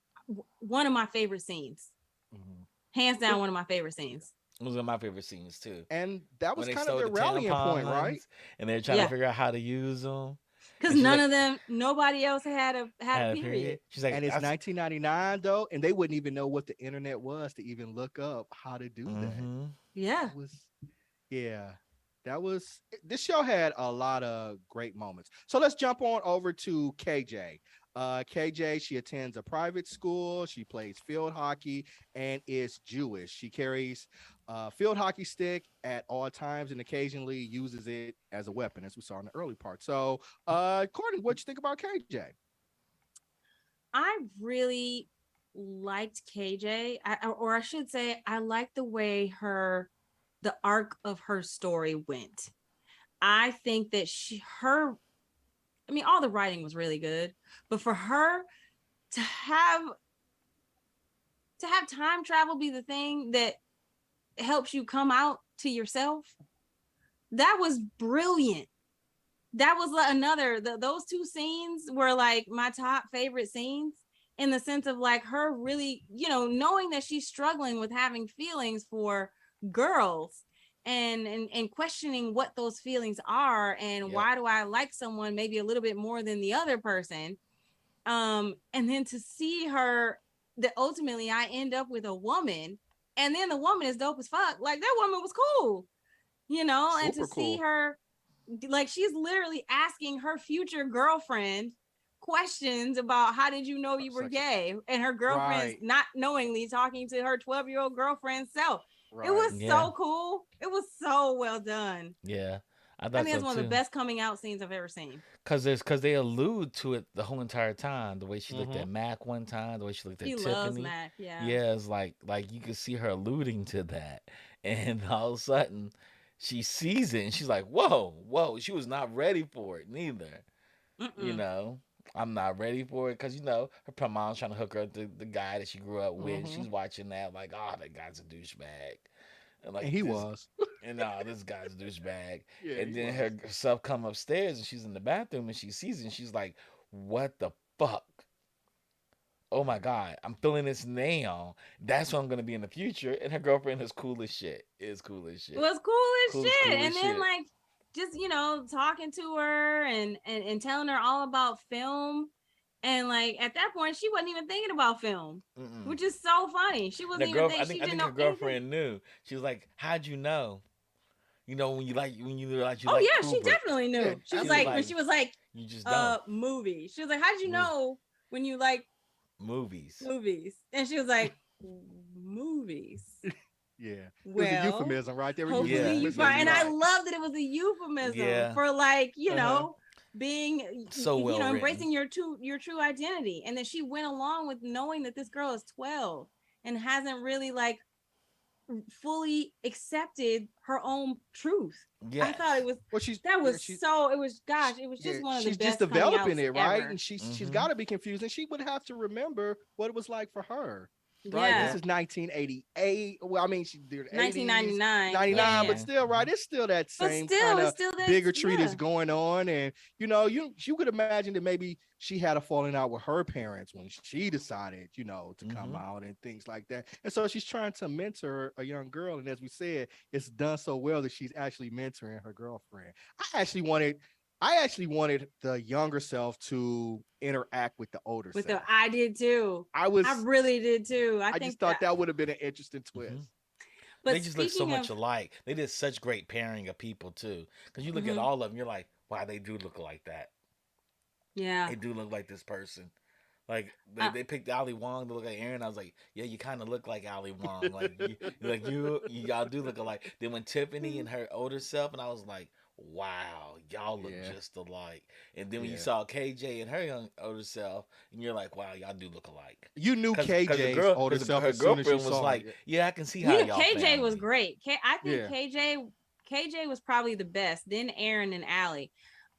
one of my favorite scenes. Mhm. Hands down, one of my favorite scenes. It was one of my favorite scenes too. And that When was they kind of stole their the rallying point, right? tampons and they're trying Yeah. to figure out how to use them. because And she's none like, of them, nobody else had a had a period. period. She's like, And it's that's 1999 though, and they wouldn't even know what the internet was to even look up how to do that. mm-hmm. Yeah. That was, yeah, that was. This show had a lot of great moments. So let's jump on over to KJ. KJ, she attends a private school. She plays field hockey and is Jewish. She carries a field hockey stick at all times and occasionally uses it as a weapon, as we saw in the early part. So, Courtney, what you think about KJ? I really liked KJ, or I should say, I liked the way the arc of her story went. I think that I mean, all the writing was really good, but for her to have time travel be the thing that helps you come out to yourself, that was brilliant. That was another, those two scenes were like my top favorite scenes, in the sense of like her really, knowing that she's struggling with having feelings for girls, and questioning what those feelings are, and Yep. why do I like someone maybe a little bit more than the other person. And then to see her, that ultimately I end up with a woman, and then the woman is dope as fuck. Like, that woman was cool, and to Super see cool. her, like, she's literally asking her future girlfriend questions about, how did you know you were Sex. gay, and her girlfriend's Right. not knowingly talking to her 12-year-old girlfriend's self. It was Right. Yeah, so cool. It was so well done. yeah. I I thought think so it's one of the too. best coming out scenes I've ever seen. Cause they allude to it the whole entire time. The way she looked Mm-hmm. at Mac one time, the way she looked He at loves Tiffany. Mac. Yeah. Yeah, it's like you could see her alluding to that, and all of a sudden, she sees it and she's like, "Whoa, whoa!" She was not ready for it neither. You Mm-mm. know, I'm not ready for it because her mom's trying to hook her up to the guy that she grew up with. Mm-hmm. She's watching that like, "Oh, that guy's a douchebag," and And like he this, was. and this guy's a douchebag. Yeah, And he then was. herself come upstairs and she's in the bathroom and she sees it and she's like, "What the fuck? Oh my god, I'm feeling this now. That's what I'm gonna be in the future." And her girlfriend is cool as shit. Is cool as It shit. was cool as shit. Cool And as then, shit. like, just, talking to her, and telling her all about film. And like, at that point, she wasn't even thinking about film, Mm-mm. which is so funny. She And the wasn't even girl, think she I didn't think know her anything. girlfriend knew. She was like, "How'd you know? When you realize you Oh like yeah, she Kubrick." definitely Yeah, knew. She was She was like, when absolutely. like, she was like, "You just don't movies. She was like, how'd you move know when you like movies." movies? And she was like, movies. Yeah. It was a Well, euphemism, right? They were using a hopefully Yeah, you euphemism. find, You're and I yeah, right. love that it was a euphemism yeah. for, like, Uh-huh. being, So well written. embracing your true identity. And that she went along with knowing that this girl is 12 and hasn't really, like, fully accepted her own truth. I thought Yes. it was, Well, she's that yeah, was so, it was, gosh, it was yeah, just one of the she's just best coming developing outs it, right? And ever. she's Mm-hmm. got to be confused, and she would have to remember what it was like for her, right? This Yeah. Yeah. is 1988. Well, I mean, she did 80s, 1999. Yeah, 99, yeah. but 99. still, right? Mm-hmm. It's still that But same still, kind it's of still that, bigotry that's yeah. going on, and you could imagine that maybe she had a falling out with her parents when she decided, to come Mm-hmm. out and things like that. And so she's trying to mentor a young girl, and as we said, it's done so well that she's actually mentoring her girlfriend. I actually wanted the younger self to interact with the older With the, self. I did too. I I was really did too. I I just think thought that, that would have been an interesting Mm-hmm. twist. They but just look so speaking much of, alike. They did such great pairing of people too. Because you look at mhm, all of them, you're like, wow, they do look like that. yeah, They do look like this person. Like uh, they picked Ali Wong to look like Aaron. I was like, yeah, you kind of look like Ali Wong. Y'all do look alike. Then when Tiffany and her older self, and I was like, wow, y'all look Yeah, just alike. And then when you yeah. saw KJ and her young older self, and you're like, wow, y'all do look alike. You knew KJ's older self Her as soon as you girlfriend was saw like, it. yeah, I can see how you know, y'all KJ was family. great. I think Yeah. KJ was probably the best. Then Aaron and Allie.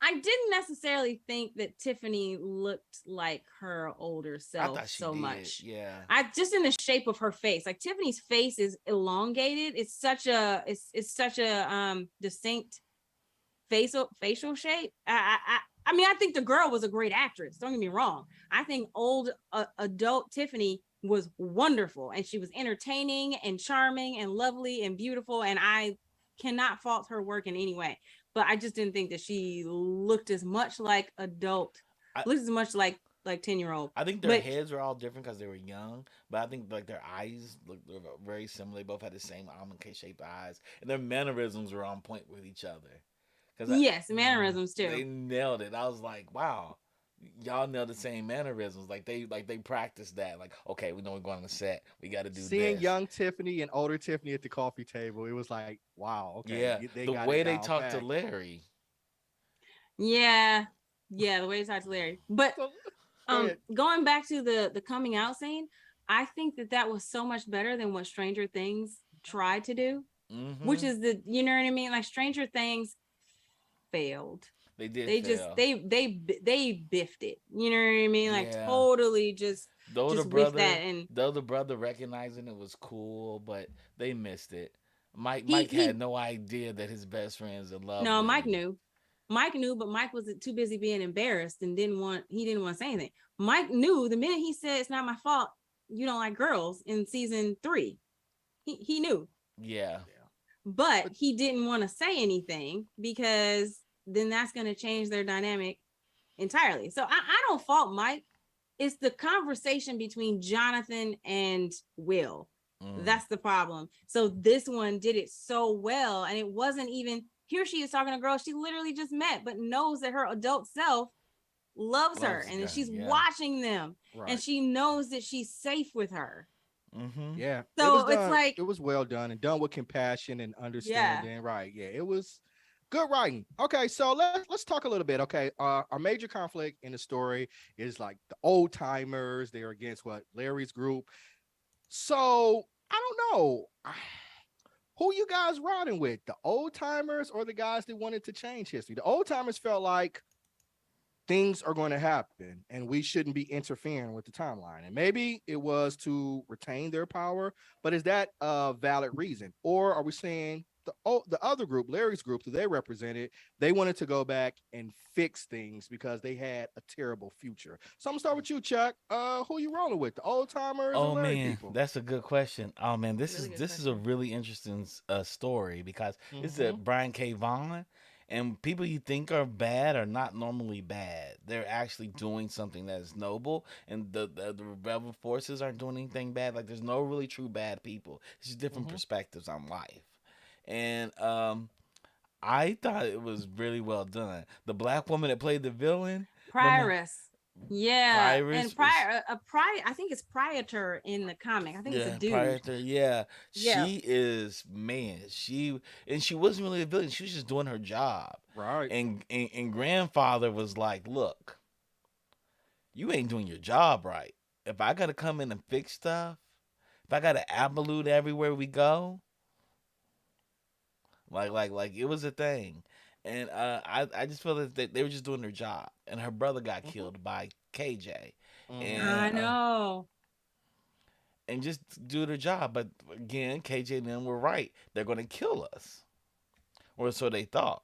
I didn't necessarily think that Tiffany looked like her older I self thought she so did. much. Yeah. I just, in the shape of her face, like, Tiffany's face is elongated. It's such a distinct facial shape. I mean, I think the girl was a great actress. Don't get me wrong. I think old adult Tiffany was wonderful, and she was entertaining and charming and lovely and beautiful. And I cannot fault her work in any way. But I just didn't think that she looked as much like adult, I, looked as much like 10-year-old. I think their But heads were all different because they were young, but I think like their eyes looked very similar. They both had the same almond cake shaped eyes, and their mannerisms were on point with each other. Because yes, mannerisms they too. nailed it. I was like, wow, y'all nailed the same mannerisms. Like they practiced that. Like, okay, we know we're going on the set. We got to do Seeing this. young Tiffany and older Tiffany at the coffee table, it was like, wow, okay, Yeah, they the got it way they down talked to pat. Larry. Yeah. Yeah, the way it's hilarious. But So go ahead. going back to the coming out scene, I think that was so much better than what Stranger Things tried to do, which Mm-hmm. is the, you know what I mean? Like Stranger Things failed. They did They just fail. they biffed it. You know what I mean? Like Yeah. totally Though the just whiffed that. brother, And though the brother recognizing it was cool, but they missed it. he Mike had he no idea that his best friend's in love no, with Mike him. knew. Mike knew, but Mike was too busy being embarrassed and didn't want to say anything. Mike knew the minute he said it's not my fault, you don't like girls in season 3. He knew. Yeah. Yeah. But But he didn't want to say anything because then that's going to change their dynamic entirely. So I don't fault Mike. It's the conversation between Jonathan and Will. Mm. That's the problem. So this one did it so well. And it wasn't even, here she is talking to a girl she literally just met, but knows that her adult self loves her Loves the and that guy. she's Yeah. watching them and right. she knows that she's safe with her. Mm-hmm. Yeah, it was So it's done. like, It was well done and done with compassion and yeah, understanding. Right. Yeah, it was good writing. Okay, so let's talk a little bit. Okay, our major conflict in the story is like the old timers. They're against what Larry's group. So I don't know. Who you guys riding with? The old timers or the guys that wanted to change history? The old timers felt like things are going to happen and we shouldn't be interfering with the timeline. And maybe it was to retain their power, but is that a valid reason? Or are we saying the other group, Larry's group that they represented, they wanted to go back and fix things because they had a terrible future? So I'm gonna start with you, Chuck. Who you rolling with? The old timers or Oh Larry man, people? that's a good question. Oh man, really good this is a question. really interesting story because it's a Mm-hmm. Brian K. Vaughan, and people you think are bad are not normally bad. They're actually doing something that is noble, and the rebel forces aren't doing anything bad. Like there's no really true bad people. It's just different Mm-hmm. perspectives on life, and I thought it was really well done. The black woman that played the villain, no matter Prioress. Yeah. And Pyrus was I think it's Priator in the comic. I think it's a yeah, dude. prior to yeah, Yeah. she is man. She wasn't really a villain. She was just doing her job. Right. And grandfather was like, "Look, you ain't doing your job right. If I gotta come in and fix stuff, if I gotta absolute everywhere we go, like it was a thing." And I just feel that they were just doing their job. And her brother got Mm-hmm. killed by KJ, Mm-hmm. and I know. just do their job. But again, KJ and them were right. They're gonna kill us. Or so they thought.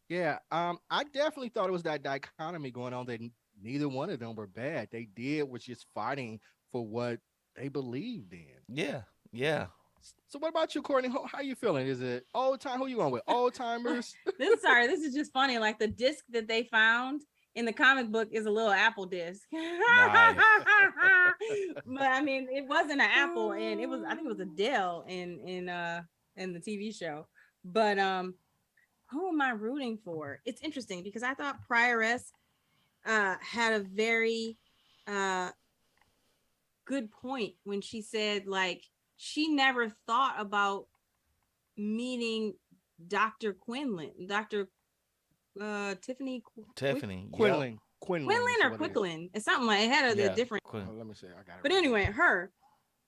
Yeah, I definitely thought it was that dichotomy going on that neither one of them were bad. They did was just fighting for what they believed in. Yeah, yeah. So what about you, Courtney? How you feeling? Is it old time? Who you going with? Old timers? This is just funny. Like the disc that they found in the comic book is a little Apple disc. Nice. But I mean, it wasn't an Apple, and it was, I think it was a Dell in the TV show. But who am I rooting for? It's interesting because I thought Prioress had a very uh good point when she said like she never thought about meeting Dr. Quinlan, Dr. Tiffany Tiffany. Yep. Quinlan. Quinlan Quinlan is or what it is. Quicklin. It's something like it had a Yeah. different. Quinn. Let me see. I got it But right anyway, here. her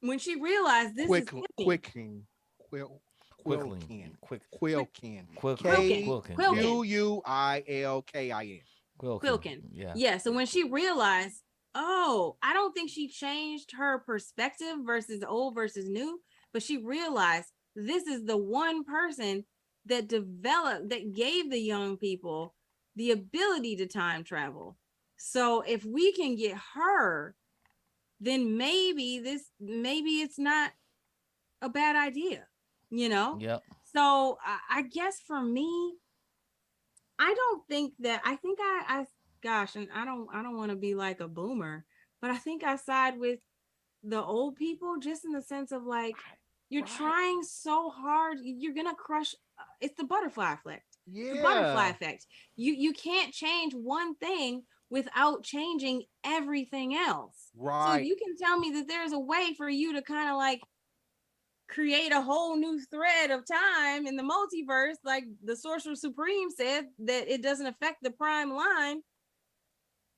when she realized this is Tiffany, Quicking. Quickling. Quilkin. Quick. Quilkin. Quilkin, Quilkin. Yeah. Quilkin, Quuilkin. Quilkin. Quilkin. Yeah. Yeah. So when she realized, oh, I don't think she changed her perspective versus old versus new, but she realized this is the one person that developed, that gave the young people the ability to time travel. So if we can get her, then maybe it's not a bad idea, you know? Yep. So I guess for me, I don't think that I gosh, and I don't want to be like a boomer, but I think I side with the old people just in the sense of like you're Right. trying so hard, you're gonna crush. It's the butterfly effect. The butterfly Yeah. effect. You can't change one thing without changing everything else. So if Right. you can tell me that there's a way for you to kind of like create a whole new thread of time in the multiverse, like the Sorcerer Supreme said, that it doesn't affect the prime line,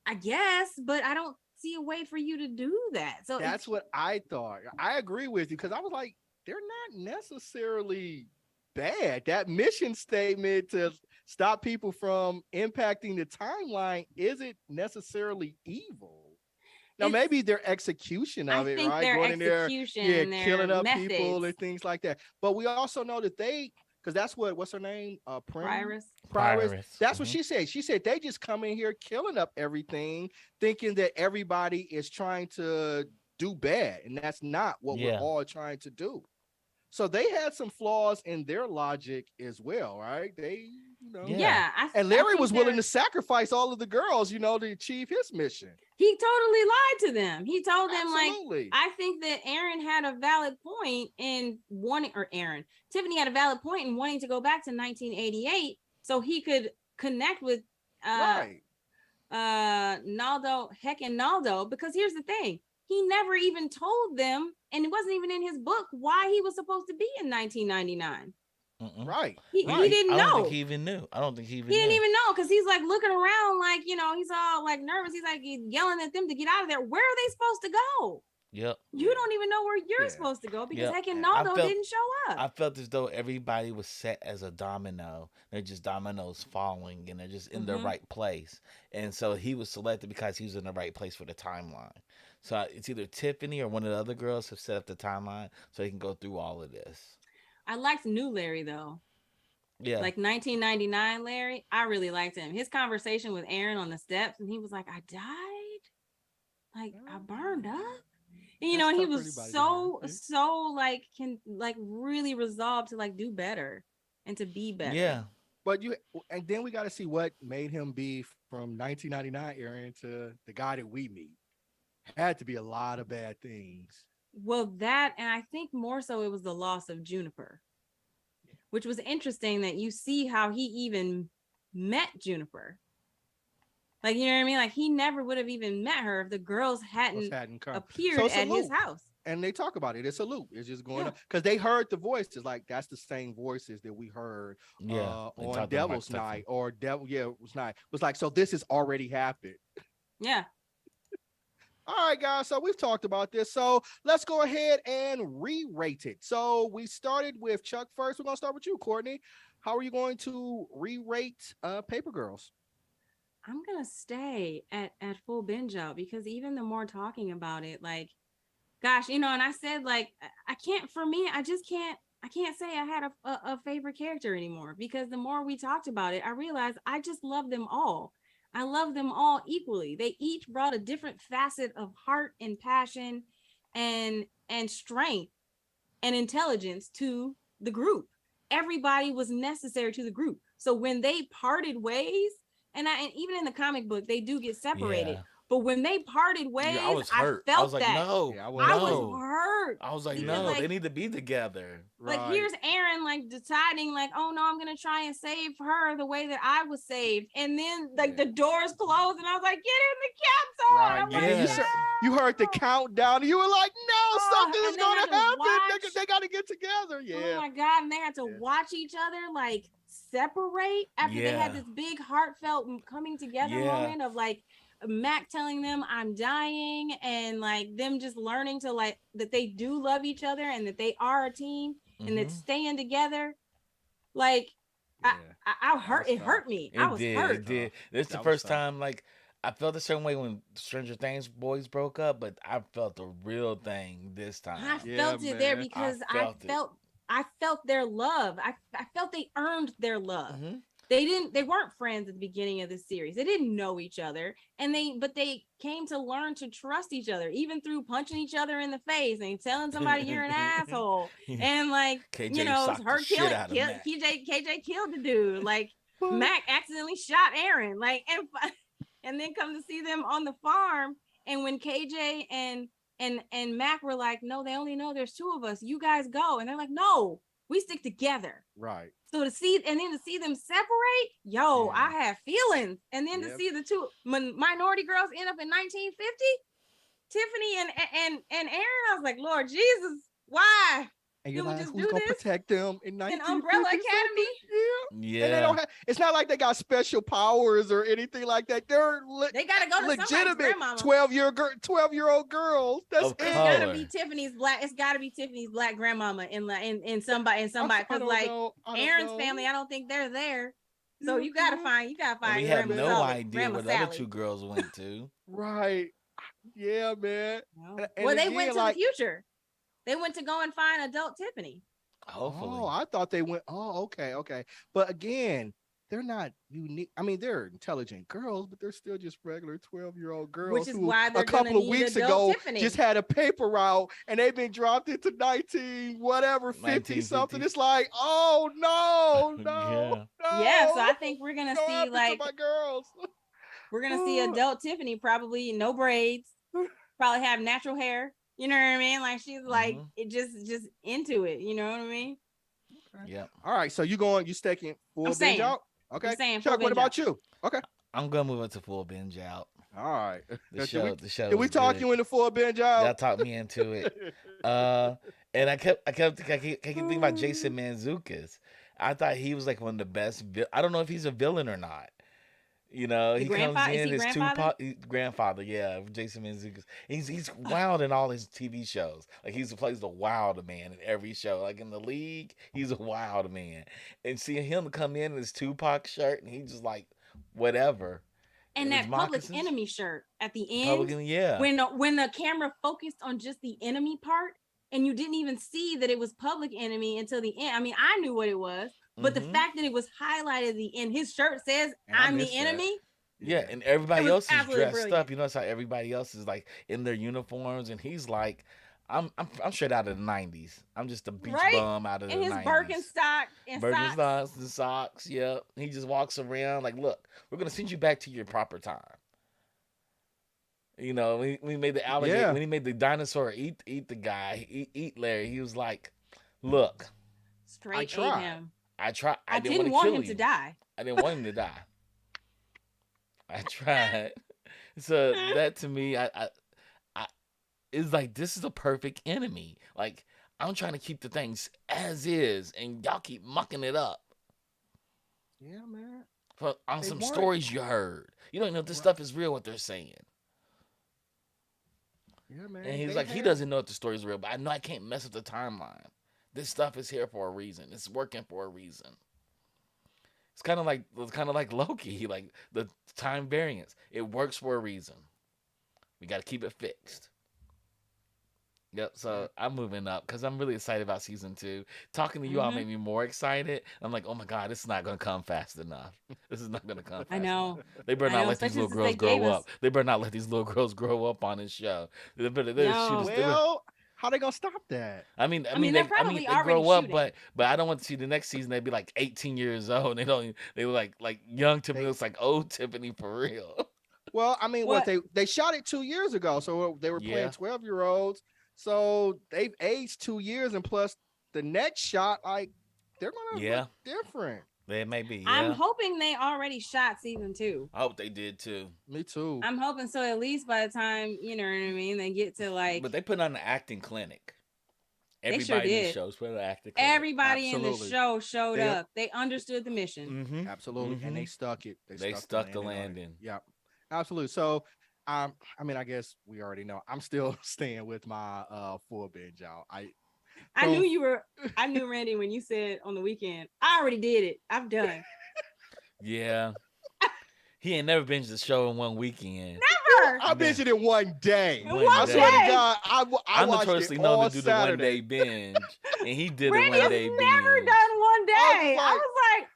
I guess, but I don't see a way for you to do that. So That's what I thought. I agree with you because I was like, they're not necessarily bad. That mission statement to stop people from impacting the timeline isn't necessarily evil. Now, it's maybe their execution I of it, think right? their Going in there, execution yeah, and their killing up people methods, and things like that. But we also know that they, because that's what's her name? Prioress. Pryrus. Pirates. That's what she said. She said they just come in here killing up everything, thinking that everybody is trying to do bad. And that's not what we're Yeah. all trying to do. So they had some flaws in their logic as well, right? They, Yeah. Yeah, and I Larry think was willing to sacrifice all of the girls, to achieve his mission. he totally lied to them. He told them like, Absolutely. I think that Aaron had a valid point in wanting, or Tiffany had a valid point in wanting to go back to 1988 so he could connect with Right. Naldo, Heck and Naldo, because here's the thing. He never even told them, and it wasn't even in his book, why he was supposed to be in 1999. Mm-mm. Right. He Right. didn't I don't think know. he even knew. I don't think he He even didn't knew. even know because he's like looking around, like, he's all like nervous. He's like yelling at them to get out of there. Where are they supposed to go? Yep. You don't even know where you're Yeah. supposed to go because Yep. Heck and I Naldo felt- didn't show I up. felt as though everybody was set as a domino. They're just dominoes falling and they're just in the Mhm. right place. And so he was selected because he was in the right place for the timeline. So it's either Tiffany or one of the other girls have set up the timeline so they can go through all of this. I liked new Larry though. Yeah. Like 1999 Larry, I really liked him. His conversation with Aaron on the steps, and he was like, I died, like I burned up. And, That's and he tough for was anybody to so hear. so like can like really resolved to like do better and to be better. Yeah. But and then we got to see what made him be from 1999 Aaron to the guy that we meet. Had to be a lot of bad things. Well, that, and I think more so it was the loss of Juniper, which was interesting that you see how he even met Juniper. Like, you know what I mean? Like, he never would have even met her if the girls hadn't Come. appeared So it's a at his loop. house. And they talk about it. It's a loop. It's just going Yeah. on because they heard the voices. Like that's the same voices that we heard Yeah. They on talked about Devil's stuff. Night or it was Night. It was like, so this has already happened. Yeah. All right, guys. So we've talked about this. So let's go ahead and re-rate it. So we started with Chuck first. We're gonna start with you, Courtney. How are you going to re-rate Paper Girls? I'm gonna stay at full binge out because even the more talking about it, like, gosh, and I said like I can't. For me, I just can't. I can't say I had a favorite character anymore because the more we talked about it, I realized I just love them all. I love them all equally. They each brought a different facet of heart and passion, and strength and intelligence to the group. Everybody was necessary to the group. So when they parted ways, and even in the comic book, they do get separated. Yeah. But when they parted ways, Yeah, I was hurt. felt I was like, that. no. Yeah, I no. was hurt. I was like, because, no, like, they need to be together. Like, here's Aaron, like, deciding, like, oh, no, I'm going to try and save her the way that I was saved. And then, like, the doors closed, and I was like, get in the capsule. Right. I'm Yeah. like, You heard the countdown. And you were like, no, something is and they going had to to happen. watch- They got to get together. Oh, Yeah. my God. And they had to Yeah. watch each other, like, separate after they had Yeah. this big, heartfelt coming together Yeah. moment of, like, Mac telling them I'm dying and, like, them just learning to, like, that they do love each other and that they are a team and that Mhm. staying together, like, Yeah. I hurt. was It tough. hurt me. It I was did. hurt. It did. This is the That was first tough. time, like, I felt a certain way when Stranger Things boys broke up, but I felt the real thing this I time. Yeah, felt it there man. because I felt it. I felt their love. I felt they earned their love. Mhm. they weren't friends at the beginning of the series. They didn't know each other, and they came to learn to trust each other, even through punching each other in the face and telling somebody you're an asshole. And like, KJ socked the her shit killing out of Mac. KJ killed the dude. Like Mac accidentally shot Aaron. Like, and then come to see them on the farm. And when KJ and Mac were like, no, they only know there's two of us. You guys go. And they're like, no, we stick together. Right. So to see them separate, I have feelings. And then to see the two minority girls end up in 1950, Tiffany and Aaron, I was like, Lord Jesus, why? And you're like, just who's gonna protect them in Umbrella Academy? Yeah. And they don't have. It's not like they got special powers or anything like that. They gotta go to legitimate 12-year-old girls. That's It's gotta be Tiffany's black. It's gotta be Tiffany's black grandmama in somebody because like Aaron's family, I don't think they're there. So you gotta find. We have no idea where the other two girls went to. Right. Yeah, man. Well, they went to the future. They went to go and find adult Tiffany. Hopefully. Oh, I thought they went. Oh, okay. But again, they're not unique. I mean, they're intelligent girls, but they're still just regular 12-year-old girls. Which is why they're a couple of weeks ago Tiffany. just had a paper route and they've been dropped into 50 something. It's like, oh no. Yeah, so I think we're gonna see like my girls. We're gonna see adult Tiffany, probably no braids, probably have natural hair. You know what I mean? Like she's like it just into it. You know what I mean? Okay. Yeah. All right. So you sticking full binge out? Okay. Chuck, what about you? Okay. I'm gonna move it to full binge out. All right. The show. Did we talk you into full binge out? Y'all talked me into it. And I kept thinking about Jason Mantzoukas. I thought he was like one of the best. I don't know if he's a villain or not. You know, he comes in his grandfather, Jason Mantzoukas. He's wild in all his TV shows. Like he plays the wild man in every show. Like in the league, he's a wild man. And seeing him come in his Tupac shirt and he's just like whatever. And that Public Enemy shirt at the end, when the camera focused on just the enemy part, and you didn't even see that it was Public Enemy until the end. I mean, I knew what it was. But the fact that it was highlighted in his shirt says, I'm the enemy. Yeah, and everybody else is dressed brilliant. up. You notice how everybody else is like in their uniforms, and he's like, I'm straight out of the 90s. I'm just a beach bum out of the 90s. And his Birkenstocks and socks. Yeah, he just walks around like, look, we're gonna send you back to your proper time. You know, we made the alligator when he made the dinosaur eat the guy, eat Larry. He was like, look, straight ate him. I tried. I didn't want him to die. I didn't want him to die. I tried. So that to me, I is like, this is a perfect enemy. Like I'm trying to keep the things as is, and y'all keep mucking it up. Yeah, man. On some stories you heard, you don't know if this stuff is real. What they're saying. Yeah, man. And he's like, he doesn't know if the story's real, but I know I can't mess with the timeline. This stuff is here for a reason. It's working for a reason. It's kind of like Loki, like the time variance. It works for a reason. We got to keep it fixed. Yep. So I'm moving up because I'm really excited about season 2. Talking to you all made me more excited. I'm like, oh my God, this is not going to come fast enough. This is not going to come fast enough. They better not let these little girls grow up. They better not let these little girls grow up on this show. They better shoot us. How they gonna stop that? I mean, they grow up, but I don't want to see the next season. They'd be like 18 years old. And they were like young Tiffany looks like old Tiffany for real. Well, I mean, what they shot it 2 years ago, so they were playing 12-year-olds. So they've aged 2 years, and plus the next shot, like they're gonna look different. They may be. Yeah. I'm hoping they already shot season 2. I hope they did too. Me too. I'm hoping so. At least by the time you know what I mean, they get to like. But they put on an acting clinic. Everybody in the shows put on an acting clinic. Everybody in the show showed up. They understood the mission. Absolutely, and they stuck it. They stuck the landing. Yep, absolutely. So, I mean, I guess we already know. I'm still staying with my full binge out. I knew you were. I knew Randy when you said on the weekend. I already did it. I'm done. Yeah, he ain't never binged the show in one weekend. Never. I binged it in one day. One day. I swear to God, I'm watched notoriously it known all to do Saturday. the one day binge, and he did Randy a one day has binge. never done one day. I was like,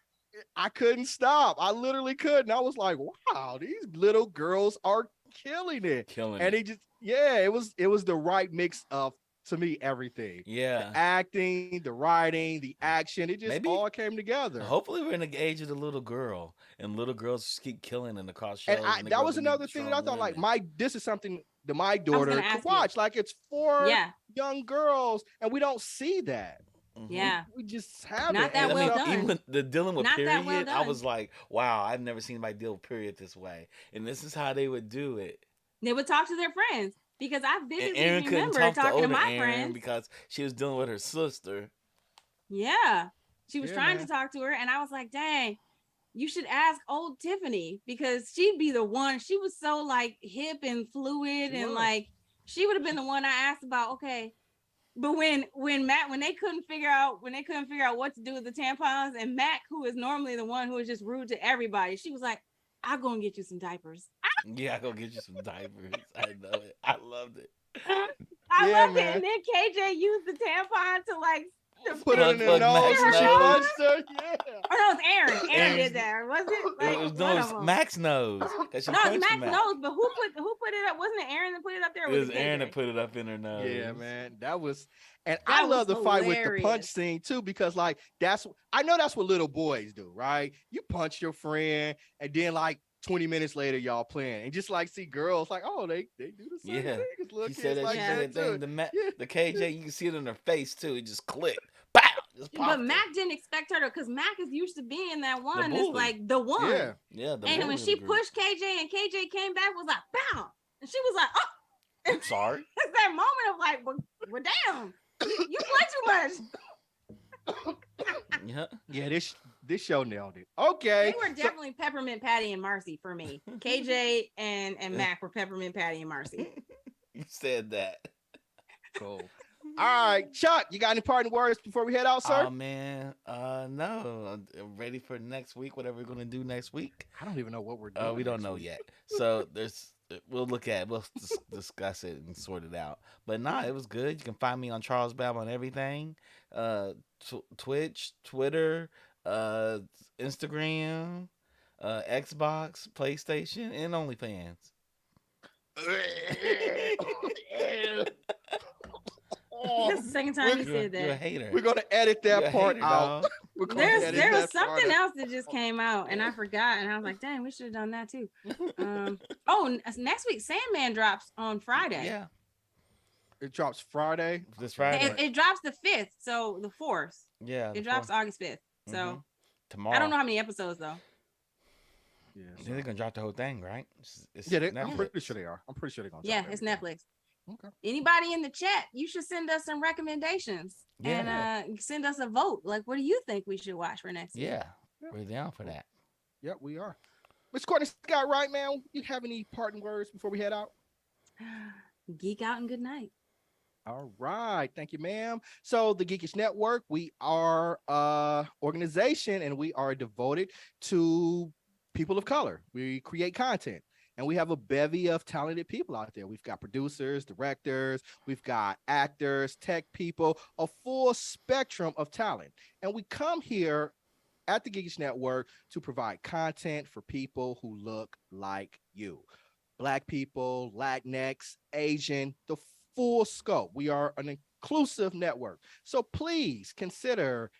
I couldn't stop. I literally couldn't. I was like, wow, these little girls are killing it. Killing And it. it just, yeah, it was the right mix of, to me, everything. The Yeah. acting, the writing, the action, it just all Maybe. came together. Hopefully, we're in the age of the little girl, and little girls just keep killing in the car And shows, and they that grow up was to be another thing that I strong thought, like, women. this is something that my I was gonna daughter could ask you. watch. Like, it's for Yeah, young girls, and we don't see that. Hmm. yeah. We just haven't. Not And that I it's well mean, something. even done. the dealing with Not that well period, I done. was like, wow, I've never seen anybody deal with period this way, and this is how they would do it. They would talk to their friends because I And vividly Aaron couldn't remember talk to talking to older my Aaron friends. because she was dealing with her sister. Yeah. She was Yeah, trying to man. talk to her, and I was like, dang, you should ask old Tiffany because she'd be the one. She was so like hip and fluid, She and was. like she would have been the one I asked about. Okay. But when they couldn't figure out what to do with the tampons, and Mac, who is normally the one who is just rude to everybody, she was like, "I'll go and get you some diapers." Yeah, I go get you some diapers. I know it. I loved it. I Yeah, loved it. man. And then KJ used the tampon to like to Put it fix in Plug, her plug nose Max when she nose. punched her. Yeah. Oh no, it's Aaron. Aaron Aaron's, did that, was it? it Like was one no, of it's them. Max nose because she No, it's punched Max Max. knows, but who put it up? Wasn't it Aaron that put it up there? Or It was was it Aaron that KJ? put it up in her Yeah, nose. man. That was, and I That was love the fight with the punch hilarious. scene too, because like I know that's what little boys do, right? You punch your friend, and then like 20 minutes later, y'all playing, and just like see girls like, oh, they do the same Yeah, thing as little she said kids that. like She Yeah. said that that thing. too. Yeah. The KJ, you can see it in her face too. It just clicked. Pow! Just But popped her. Mac didn't expect her to, because Mac is used to being that The one that's bully. like the one. Yeah. Yeah, the And bully when of the she group. pushed KJ and KJ came back, was like, "Bow," and she was like, "Oh." I'm sorry. It's that moment of like, well damn, you play too much. Yeah. Yeah, this show nailed it. Okay. They were So, definitely Peppermint Patty and Marcy for me. KJ and Mac were Peppermint Patty and Marcy. You said that. cool. All right, Chuck, you got any parting words before we head out, sir? Oh man, no. I'm ready for next week. Whatever we're gonna do next week. I don't even know what we're doing. We don't next know week. yet. So we'll discuss it and sort it out. But nah, it was good. You can find me on Charles Bab on everything. Twitch, Twitter, uh, Instagram, Xbox, PlayStation, and OnlyFans. That's the second time you said You're a that. hater. We're gonna edit You're that a part hater, out. dog. We're gonna There edit was that part something out. else that just came out and I forgot, and I was like, dang, we should have done that too. Next week Sandman drops on Friday. Yeah, It drops Friday. this Friday. It drops the 5th, so the 4th. Yeah, It drops August 5th. So Mhm. Tomorrow. I don't know how many episodes though. Yeah, They're gonna drop the whole thing, right? It's I'm Netflix. pretty sure they are. I'm pretty sure they're gonna. Yeah, drop it's everything. Netflix. Okay. Anybody in the chat, you should send us some recommendations and send us a vote. Like, what do you think we should watch for next week? Yeah, we're down for that. Yep, we are. Miss Courtney Scott, right, man? You have any parting words before we head out? Geek out and good night. All right, thank you, ma'am. So the Geekish Network, we are organization, and we are devoted to people of color. We create content, and we have a bevy of talented people out there. We've got producers, directors, we've got actors, tech people, a full spectrum of talent. And we come here at the Geekish Network to provide content for people who look like you. Black people, Latinx, Asian, the full scope. We are an inclusive network. So please consider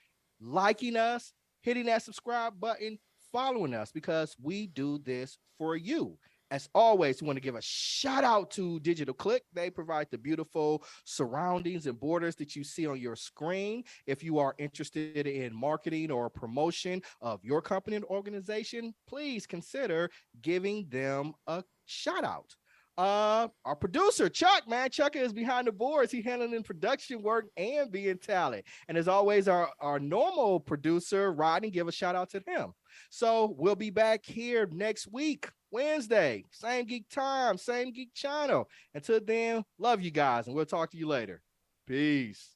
liking us, hitting that subscribe button, following us, because we do this for you. As always, we want to give a shout out to Digital Click. They provide the beautiful surroundings and borders that you see on your screen. If you are interested in marketing or promotion of your company and organization, please consider giving them a shout out. Our producer Chuck, man, Chuck is behind the boards. He handling production work and being talent. And as always, our normal producer Rodney, give a shout out to him. So we'll be back here next week, Wednesday, same geek time, same geek channel. Until then, love you guys, and we'll talk to you later. Peace.